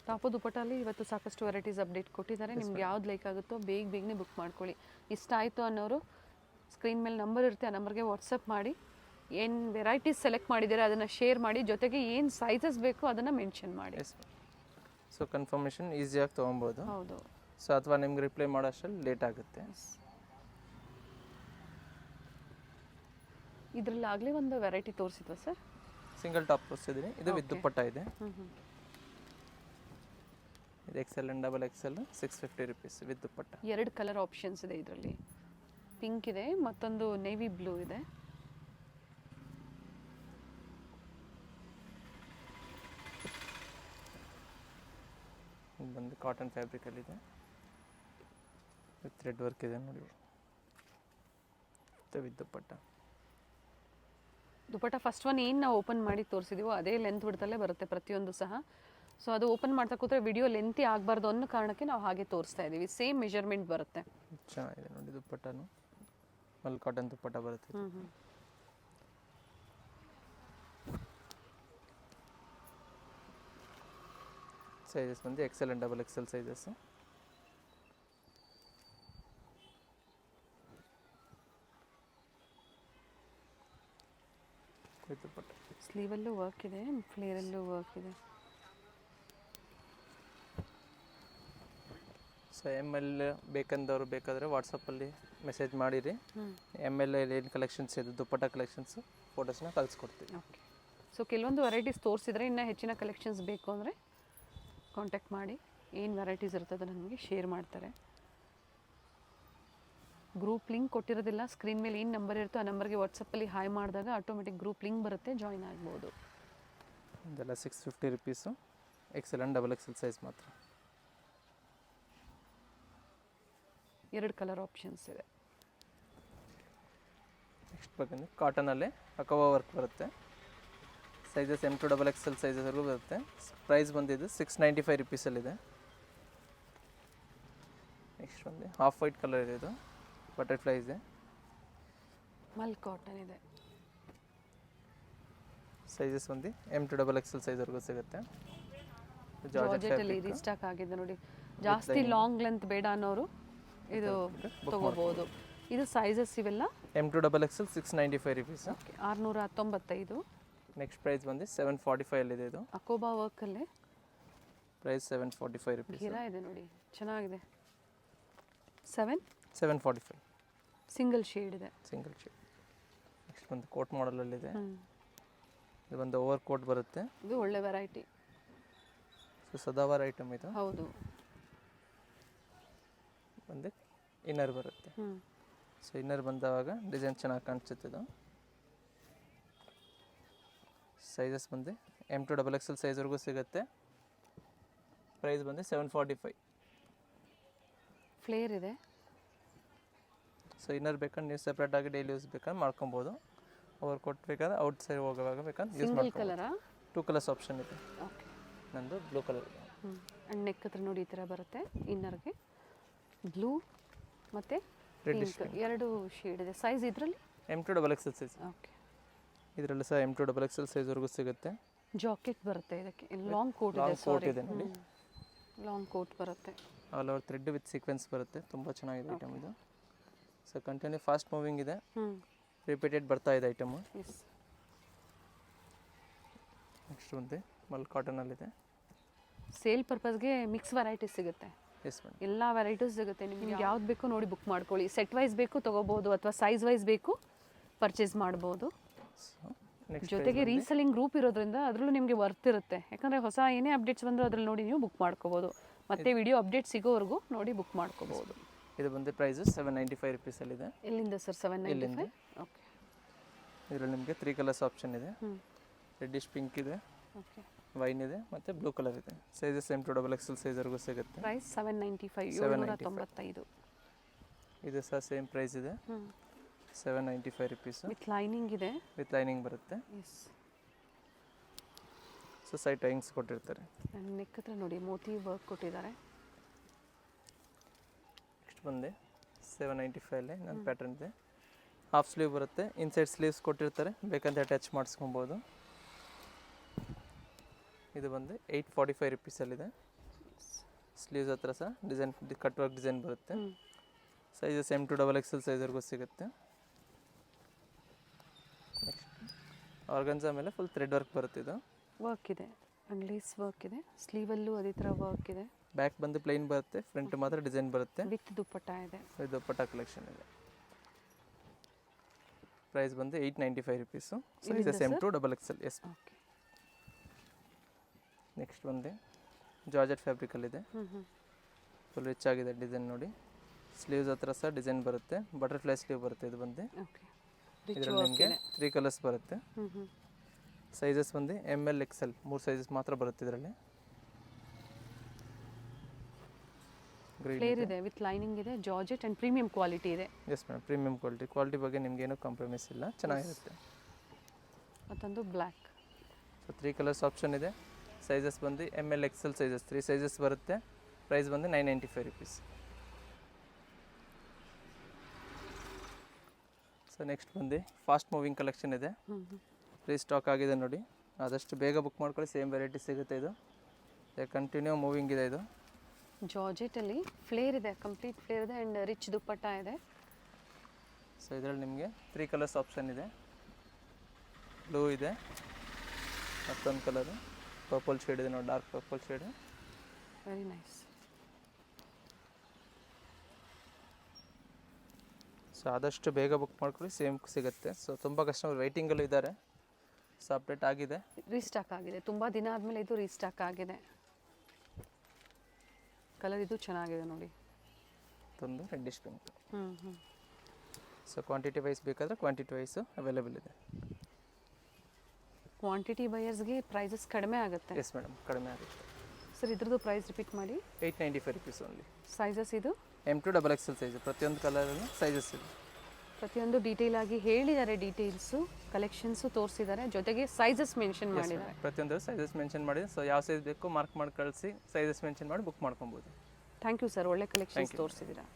ಟಾಪು ದುಪ್ಪಟ್ಟಲ್ಲಿ ಇವತ್ತು ಸಾಕಷ್ಟು ವೆರೈಟೀಸ್ ಅಪ್ಡೇಟ್ ಕೊಟ್ಟಿದ್ದಾರೆ. ನಿಮ್ಗೆ ಯಾವ್ದು ಲೈಕ್ ಆಗುತ್ತೋ ಬೇಗನೆ ಬುಕ್ ಮಾಡ್ಕೊಳ್ಳಿ. ಇಷ್ಟ ಆಯಿತು ಅನ್ನೋರು ಸ್ಕ್ರೀನ್ ಮೇಲೆ ನಂಬರ್ ಇರುತ್ತೆ, ಆ ನಂಬರ್ಗೆ ವಾಟ್ಸಪ್ ಮಾಡಿ ಏನು ವೆರೈಟೀಸ್ ಸೆಲೆಕ್ಟ್ ಮಾಡಿದ್ದೀರಾ ಅದನ್ನು ಶೇರ್ ಮಾಡಿ, ಜೊತೆಗೆ ಏನು ಸೈಜಸ್ ಬೇಕು ಅದನ್ನು ಮೆನ್ಷನ್ ಮಾಡಿ. ಸೊ ಕನ್ಫರ್ಮೇಷನ್ ಈಸಿಯಾಗಿ ತೊಗೊಬೋದು. ಹೌದು. ಸೊ ಅಥವಾ ನಿಮ್ಗೆ ರಿಪ್ಲೈ ಮಾಡೋಷ್ಟರಲ್ಲಿ ಲೇಟ್ ಆಗುತ್ತೆ. ಇದರಲ್ಲಿ ಆಗಲೇ ಒಂದು ವೆರೈಟಿ ತೋರಿಸಿದ್ವಾ ಸರ್? ಸಿಂಗಲ್ ಟಾಪ್ ತೋರಿಸಿದ್ದೀನಿ. ಇದು ವಿತ್ ದುಪ್ಪಟ್ಟ ಇದೆ. ಇದು XL and double XL 650 rupees with dupatta. ಎರಡು ಕಲರ್ ಆಪ್ಷನ್ಸ್ ಇದೆ ಇದರಲ್ಲಿ. ಪಿಂಕ್ ಇದೆ, ಮತ್ತೊಂದು ನೇವಿ ಬ್ಲೂ ಇದೆ. ಬಂದು ಕಾಟನ್ ಫ್ಯಾಬ್ರಿಕಲ್ಲಿದೆ, ವಿತ್ ಥ್ರೆಡ್ ವರ್ಕ್ ಇದೆ ನೋಡಿ, with dupatta. Dupatta first one ಏನು ನಾವು ಓಪನ್ ಮಾಡಿ ತೋರಿಸಿದೀವೋ ಅದೇ ಲೆಂತ್ ಬಿಡ್ತಲ್ಲೇ ಬರುತ್ತೆ ಪ್ರತಿಯೊಂದು ಸಹ. ಸೊ ಅದು ಓಪನ್ ಮಾಡ್ತಾ ಕೂತ್ರೆ ವಿಡಿಯೋ ಲೆಂತಿ ಆಗಬಾರ್ದು ಅನ್ನೋ ಕಾರಣಕ್ಕೆ ನಾವು ಹಾಗೆ ತೋರಿಸ್ತಾ ಇದ್ದೀವಿ. ಸೇಮ್ ಮೆಜರ್ಮೆಂಟ್ ಬರುತ್ತೆ. ಚೆನ್ನಾಗಿದೆ ನೋಡಿ ದುಪ್ಪಟ್ಟನು, ಮಲ್ ಕಾಟನ್ ದುಪ್ಪಟ್ಟ ಬರುತ್ತೆ. ಸೈಜಸ್ ಬಂದು XL and double XL sizes. Dupatta ಸ್ಲೀವಲ್ಲೂ ವರ್ಕ್ ಇದೆ, ಫ್ಲೇರಲ್ಲೂ ವರ್ಕ್ ಇದೆ. ಸೊ ಎಮ್ ಎಲ್ ಬೇಕಂದವರು ಬೇಕಾದರೆ ವಾಟ್ಸಪ್ಪಲ್ಲಿ ಮೆಸೇಜ್ ಮಾಡಿರಿ. ಎಮ್ ಎಲ್ ಏನು ಕಲೆಕ್ಷನ್ಸ್ ಇದೆ ದುಪ್ಪಟ್ಟ ಕಲೆಕ್ಷನ್ಸು ಫೋಟೋಸ್ನ ಕಳಿಸ್ಕೊಡ್ತೀವಿ. ಓಕೆ. ಸೊ ಕೆಲವೊಂದು ವೆರೈಟೀಸ್ ತೋರಿಸಿದ್ರೆ ಇನ್ನೂ ಹೆಚ್ಚಿನ ಕಲೆಕ್ಷನ್ಸ್ ಬೇಕು ಅಂದರೆ ಕಾಂಟ್ಯಾಕ್ಟ್ ಮಾಡಿ. ಏನು ವೆರೈಟೀಸ್ ಇರ್ತದೆ ನಮಗೆ ಶೇರ್ ಮಾಡ್ತಾರೆ. ಗ್ರೂಪ್ ಲಿಂಕ್ ಕೊಟ್ಟಿರೋದಿಲ್ಲ, ಸ್ಕ್ರೀನ್ ಮೇಲೆ ಏನು ನಂಬರ್ ಇರುತ್ತೋ ಆ ನಂಬರ್ಗೆ ವಾಟ್ಸಪ್ಪಲ್ಲಿ ಹಾಯ್ ಮಾಡಿದಾಗ ಆಟೋಮೆಟಿಕ್ ಗ್ರೂಪ್ ಲಿಂಕ್ ಬರುತ್ತೆ, ಜಾಯಿನ್ ಆಗ್ಬೋದು. ಇದೆಲ್ಲ 650 rupees, XL and XXL size ಮಾತ್ರ. 2 ಕಲರ್ ಆಪ್ಷನ್ಸ್ ಇದೆ. ನೆಕ್ಸ್ಟ್ ಬೇಕಂದ್ರೆ ಕಾಟನಲ್ಲಿ ಅಕವಾ ವರ್ಕ್ ಬರುತ್ತೆ. ಸೈಜಸ್ M to XXL ಸೈಜಸ್ವರೆಗೂ ಬರುತ್ತೆ. ಪ್ರೈಸ್ ಬಂದಿದ್ದು 695 ರುಪೀಸಲ್ಲಿದೆ. ನೆಕ್ಸ್ಟ್ ಬಂದು ಹಾಫ್ ವೈಟ್ ಕಲರ್ ಇದೆ, ಇದು ಬಟರ್ಫ್ಲೈ ಇದೆ. ಮಲ್ ಕಾಟನ್ ಇದೆ. ಸೈಜಸ್ ಬಂದು M to XXL ಸೈಜ್ವರೆಗೂ ಸಿಗುತ್ತೆ. ಜಾರ್ಜೆಟಲ್ಲಿ ರೀಸ್ಟಾಕ್ ಆಗಿದೆ ನೋಡಿ. ಜಾಸ್ತಿ ಲಾಂಗ್ ಲೆಂತ್ ಬೇಡ ಅನ್ನೋರು ಇದು ತಗೋಬಹುದು. ಇದು ಸೈಜಸ್ ಇವೆಲ್ಲ M to XXL 695 rupees. Okay, 695. Next price ಬಂದು 745 ಅಲ್ಲಿದೆ. ಇದು ಅಕೋಬಾ ವರ್ಕಲ್ಲೇ ಪ್ರೈಸ್ 745 ರುಪೀಸ್. ಗಿರಾ ಇದೆ ನೋಡಿ, ಚೆನ್ನಾಗಿದೆ. 745 ಸಿಂಗಲ್ ಶೇಡ್ ಇದೆ. Single shade. ನೆಕ್ಸ್ಟ್ ಬಂದು ಕೋಟ್ ಮಾಡಲಲ್ಲಿದೆ. ಇದು ಒಂದು ಓವರ್ ಕೋಟ್ ಬರುತ್ತೆ. ಇದು ಒಳ್ಳೆ ವೆರೈಟಿ. ಸೊ ಸದಾವಾರ ಐಟಮ್ ಇದು. ಹೌದು. ಬಂದು ಇನ್ನರ್ ಬರುತ್ತೆ. ಸೊ ಇನ್ನರ್ ಬಂದವಾಗ ಡಿಸೈನ್ ಚೆನ್ನಾಗಿ ಕಾಣಿಸುತ್ತೆ. ಇದು ಸೈಜಸ್ ಬಂದು M to XXL ಸೈಜ್ವರೆಗೂ ಸಿಗುತ್ತೆ. ಪ್ರೈಸ್ ಬಂದು 745. ಫ್ಲೇರ್ ಇದೆ. ಸೊ ಇನ್ನರ್ ಬೇಕಂದ್ರೆ ನೀವು ಸೆಪ್ರೇಟಾಗಿ ಡೈಲಿ ಯೂಸ್ ಬೇಕಂದ್ರೆ ಮಾಡ್ಕೊಬೋದು. ಓವರ್ ಕೋಟ್ ಬೇಕಾದ್ರೆ ಔಟ್ ಸೈಡ್ ಹೋಗುವಾಗ ಬೇಕಂದ್ರೆ ಯೂಸ್ ಸಿಂಗಲ್ ಮಾಡ್ಕೊಬೋದು. ಕಲರಾ? 2 ಕಲರ್ಸ್ ಆಪ್ಷನ್ ಇದೆ. ಓಕೆ. ನಂದು ಬ್ಲೂ ಕಲರ್ ಇದೆ. ಆ್ಯಂಡ್ ನೆಕ್ ಹತ್ರ ನೋಡಿ ಈ ಥರ ಬರುತ್ತೆ. ಇನ್ನರ್ಗೆ ಬ್ಲೂ ಮತ್ತು Reddish ಪಿಂಕ್ 2 ಶೇಡ್ ಇದೆ. ಸೈಜ್ ಇದರಲ್ಲಿ M to XXL size. Okay. ಇದರಲ್ಲಿ ಸಹ M to XXL ಸೈಜ್ವರೆಗೂ ಸಿಗುತ್ತೆ. ಜಾಕೆಟ್ ಬರುತ್ತೆ ಇದಕ್ಕೆ. ಲಾಂಗ್ ಕೋಟ್ ಇದೆ. ಲಾಂಗ್ ಕೋಟ್ ಇದೆ ನೋಡಿ. ಲಾಂಗ್ ಕೋಟ್ ಬರುತ್ತೆ. All over thread with sequence ಬರುತ್ತೆ. ತುಂಬ ಚೆನ್ನಾಗಿದೆ ಐಟಮ್ ಇದು. ಸೊ ಕಂಟಿನ್ಯೂ ಫಾಸ್ಟ್ ಮೂವಿಂಗ್ ಇದೆ. ರಿಪೀಟೆಡ್ ಬರ್ತಾ ಇದೆ ಐಟಮು. ಎಸ್. ನೆಕ್ಸ್ಟ್ ಬಂದು ಮಲ್ ಕಾಟನಲ್ಲಿದೆ. ಸೇಲ್ ಪರ್ಪಸ್ಗೆ ಮಿಕ್ಸ್ ವೆರೈಟೀಸ್ ಸಿಗುತ್ತೆ. Yes madam. ಎಲ್ಲ ವೆರೈಟೀಸ್ ಸಿಗುತ್ತೆ. ನಿಮ್ಗೆ ಯಾವ್ದು ಬೇಕು ನೋಡಿ ಬುಕ್ ಮಾಡ್ಕೊಳ್ಳಿ. ಸೆಟ್ ವೈಸ್ ಬೇಕು ತೊಗೋಬೋದು, ಅಥವಾ ಸೈಜ್ ವೈಸ್ ಬೇಕು ಪರ್ಚೇಸ್ ಮಾಡ್ಬೋದು. ಸೊ ನೆಕ್ಸ್ಟ್ ಜೊತೆಗೆ ರೀಸೆಲ್ಲಿಂಗ್ ಗ್ರೂಪ್ ಇರೋದ್ರಿಂದ ಅದರಲ್ಲೂ ನಿಮಗೆ ವರ್ತ್ ಇರುತ್ತೆ. ಯಾಕಂದರೆ ಹೊಸ ಏನೇ ಅಪ್ಡೇಟ್ಸ್ ಬಂದರೂ ಅದ್ರಲ್ಲಿ ನೋಡಿ ನೀವು ಬುಕ್ ಮಾಡ್ಕೋಬೋದು. ಮತ್ತೆ ವಿಡಿಯೋ ಅಪ್ಡೇಟ್ ಸಿಗೋವರೆಗೂ ನೋಡಿ ಬುಕ್ ಮಾಡ್ಕೋಬೋದು. ಇದು ಬಂದು ಪ್ರೈಸು 795 ರುಪೀಸಲ್ಲಿದೆ. ಎಲ್ಲಿಂದ ಸರ್ 795? ಓಕೆ. ಇದರಲ್ಲಿ ನಿಮಗೆ 3 ಕಲರ್ಸ್ ಆಪ್ಷನ್ ಇದೆ. ರೆಡ್ಡಿಶ್ ಪಿಂಕ್ ಇದೆ, ಓಕೆ, ವೈನ್ ಇದೆ, ಮತ್ತು ಬ್ಲೂ ಕಲರ್ ಇದೆ. ಸೈಜಸ್ M to XXL ಸೈಜ್ವರೆಗೂ ಸಿಗುತ್ತೆ. ಪ್ರೈಸ್ 795, 795. ಇದು ಸಹ ಸೇಮ್ ಪ್ರೈಸ್ ಇದೆ. 795 ರುಪೀಸು. ವಿತ್ ಲೈನಿಂಗ್ ಇದೆ. ವಿತ್ ಲೈನಿಂಗ್ ಬರುತ್ತೆ. ಎಸ್. ಸೊ ಸೈಡ್ ಟೈಂಗ್ಸ್ ಕೊಟ್ಟಿರ್ತಾರೆ. ನೆಕ್ ಹತ್ರ ನೋಡಿ ಮೋತಿ ವರ್ಕ್ ಕೊಟ್ಟಿದ್ದಾರೆ. ನೆಕ್ಸ್ಟ್ ಬಂದು 795 ನನ್ನ ಪ್ಯಾಟರ್ನ್ ಇದೆ. ಹಾಫ್ ಸ್ಲೀವ್ ಬರುತ್ತೆ. ಇನ್ಸೈಡ್ ಸ್ಲೀವ್ಸ್ ಕೊಟ್ಟಿರ್ತಾರೆ, ಬೇಕಂತ ಅಟ್ಯಾಚ್ ಮಾಡಿಸ್ಕೊಬೋದು. ಇದು ಬಂದು 845 ರುಪೀಸಲ್ಲಿದೆ. ಸ್ಲೀವ್ಸ್ ಹತ್ರ ಸಹ ಡಿಸೈನ್ ಕಟ್ ವರ್ಕ್ ಡಿಸೈನ್ ಬರುತ್ತೆ. ಸೈಜಸ್ M to XXL ಸೈಜ್ವರೆಗೂ ಸಿಗುತ್ತೆ. ನೆಕ್ಸ್ಟ್ ಆರ್ಗನ್ಸಾ ಮೇಲೆ ಫುಲ್ ಥ್ರೆಡ್ ವರ್ಕ್ ಬರುತ್ತೆ. ಇದು ವರ್ಕ್ ಇದೆ, ಆ್ಯಂಡ್ ಲೇಸ್ ವರ್ಕ್ ಇದೆ. ಸ್ಲೀವಲ್ಲೂ ಅದೇ ಥರ ವರ್ಕ್ ಇದೆ. ಬ್ಯಾಕ್ ಬಂದು ಪ್ಲೈನ್ ಬರುತ್ತೆ, ಫ್ರಂಟ್ ಮಾತ್ರ ಡಿಸೈನ್ ಬರುತ್ತೆ. ವಿತ್ ದುಪ್ಪಟ್ಟ ಇದೆ. ಇದು ದುಪ್ಪಟ್ಟ ಕಲೆಕ್ಷನ್ ಇದೆ. ಪ್ರೈಸ್ ಬಂದು 895 rupees. Sizes M to XXL. Yes. Okay. Next ಬಂದು ಜಾರ್ಜೆಟ್ ಫ್ಯಾಬ್ರಿಕಲ್ಲಿದೆ. ಫುಲ್ ರಿಚ್ ಆಗಿದೆ ಡಿಸೈನ್ ನೋಡಿ. ಸ್ಲೀವ್ಸ್ ಹತ್ರ ಸಹ ಡಿಸೈನ್ ಬರುತ್ತೆ. ಬಟರ್ಫ್ಲೈ ಸ್ಲೀವ್ ಬರುತ್ತೆ. ಇದು ಬಂದು ಓಕೆ. ಇದರಲ್ಲಿ ನಿಮಗೆ 3 ಕಲರ್ಸ್ ಬರುತ್ತೆ. ಸೈಜಸ್ ಬಂದು ML XL 3 ಸೈಜಸ್ ಮಾತ್ರ ಬರುತ್ತೆ ಇದರಲ್ಲಿ. ಫ್ಲೇರ್ ಇದೆ, ವಿತ್ ಲೈನಿಂಗ್ ಇದೆ, ಜಾರ್ಜೆಟ್ ಆ್ಯಂಡ್ ಪ್ರೀಮಿಯಂ ಕ್ವಾಲಿಟಿ ಇದೆ. ಎಸ್ ಮೇಡಮ್, ಪ್ರೀಮಿಯಂ ಕ್ವಾಲಿಟಿ ಬಗ್ಗೆ ನಿಮಗೇನು ಕಾಂಪ್ರಮೈಸ್ ಇಲ್ಲ, ಚೆನ್ನಾಗಿರುತ್ತೆ. ಮತ್ತೊಂದು ಬ್ಲ್ಯಾಕ್. ಸೊ 3 ಕಲರ್ಸ್ ಆಪ್ಷನ್ ಇದೆ. ಸೈಜಸ್ ಬಂದು ML XL ಸೈಜಸ್ 3 ಸೈಜಸ್ ಬರುತ್ತೆ. ಪ್ರೈಸ್ ಬಂದು 995 ರುಪೀಸ್. ಸೊ ನೆಕ್ಸ್ಟ್ ಬಂದು ಫಾಸ್ಟ್ ಮೂವಿಂಗ್ ಕಲೆಕ್ಷನ್ ಇದೆ. ರೀಸ್ಟಾಕ್ ಆಗಿದೆ ನೋಡಿ. ಆದಷ್ಟು ಬೇಗ ಬುಕ್ ಮಾಡ್ಕೊಳ್ಳಿ. ಸೇಮ್ ವೆರೈಟಿ ಸಿಗುತ್ತೆ. ಇದು ಕಂಟಿನ್ಯೂ ಮೂವಿಂಗ್ ಇದೆ. ಇದು ಜಾರ್ಜೆಟಲ್ಲಿ ಫ್ಲೇರ್ ಇದೆ, ಕಂಪ್ಲೀಟ್ ಫ್ಲೇರ್ ಇದೆ, ಆ್ಯಂಡ್ ರಿಚ್ ದುಪ್ಪಟ್ಟ ಇದೆ. ಸೊ ಇದರಲ್ಲಿ ನಿಮಗೆ 3 ಕಲರ್ಸ್ ಆಪ್ಷನ್ ಇದೆ. ಬ್ಲೂ ಇದೆ, ಮತ್ತೊಂದು ಕಲರು ಪರ್ಪಲ್ ಶೇಡ್ ಇದೆ ನೋಡಿ, dark purple shade. Very nice. So ಆದಷ್ಟು ಬೇಗ ಬುಕ್ ಮಾಡ್ಕೊಳ್ಳಿ, ಸೇಮ್ ಸಿಗುತ್ತೆ. ಸೊ ತುಂಬ ಕಸ್ಟಮರ್ ವೆಯ್ಟಿಂಗಲ್ಲೂ ಇದ್ದಾರೆ. ಸೊ ಅಪ್ಡೇಟ್ ಆಗಿದೆ, ರೀಸ್ಟಾಕ್ ಆಗಿದೆ. ತುಂಬ ದಿನ ಆದಮೇಲೆ ಇದು ರೀಸ್ಟಾಕ್ ಆಗಿದೆ. ಕಲರ್ ಇದು ಚೆನ್ನಾಗಿದೆ ನೋಡಿ. ಒಂದು reddish pink. So quantity wise ಬೇಕಾದರೆ ಕ್ವಾಂಟಿಟಿ ವೈಸು ಅವೈಲೇಬಲ್ ಇದೆ. ಕ್ವಾಂಟಿಟಿ ಬಯರ್ಸ್ಗೆ ಪ್ರೈಸಸ್ ಕಡಿಮೆ ಆಗುತ್ತೆ. ಎಸ್ ಮೇಡಮ್, ಕಡಿಮೆ ಆಗುತ್ತೆ. ಸರ್ ಇದ್ರದ್ದು ಪ್ರೈಸ್ ರಿಪೀಟ್ ಮಾಡಿ. 895 ರುಪೀಸ್ ಓನ್ಲಿ. ಸೈಜಸ್ ಇದು M2XXL ಸೈಜು, ಪ್ರತಿಯೊಂದು ಕಲರಲ್ಲೂ ಸೈಜಸ್ ಇದೆ. ಪ್ರತಿಯೊಂದು ಡೀಟೇಲ್ ಆಗಿ ಹೇಳಿದ್ದಾರೆ, ಡೀಟೇಲ್ಸು ಕಲೆಕ್ಷನ್ಸು ತೋರಿಸಿದ್ದಾರೆ, ಜೊತೆಗೆ ಸೈಜಸ್ ಮೆನ್ಷನ್ ಮಾಡಿದ್ದಾರೆ. ಪ್ರತಿಯೊಂದು ಸೈಜಸ್ ಮೆನ್ಷನ್ ಮಾಡಿ. ಸೊ ಯಾವ ಸೈಜ್ ಬೇಕು ಮಾರ್ಕ್ ಮಾಡಿ ಕಳಿಸಿ, ಸೈಜಸ್ ಮೆನ್ಷನ್ ಮಾಡಿ ಬುಕ್ ಮಾಡ್ಕೊಬೋದು. ಥ್ಯಾಂಕ್ ಯು ಸರ್, ಒಳ್ಳೆ ಕಲೆಕ್ಷನ್ಸ್ ತೋರಿಸಿದ್ದೀರಾ.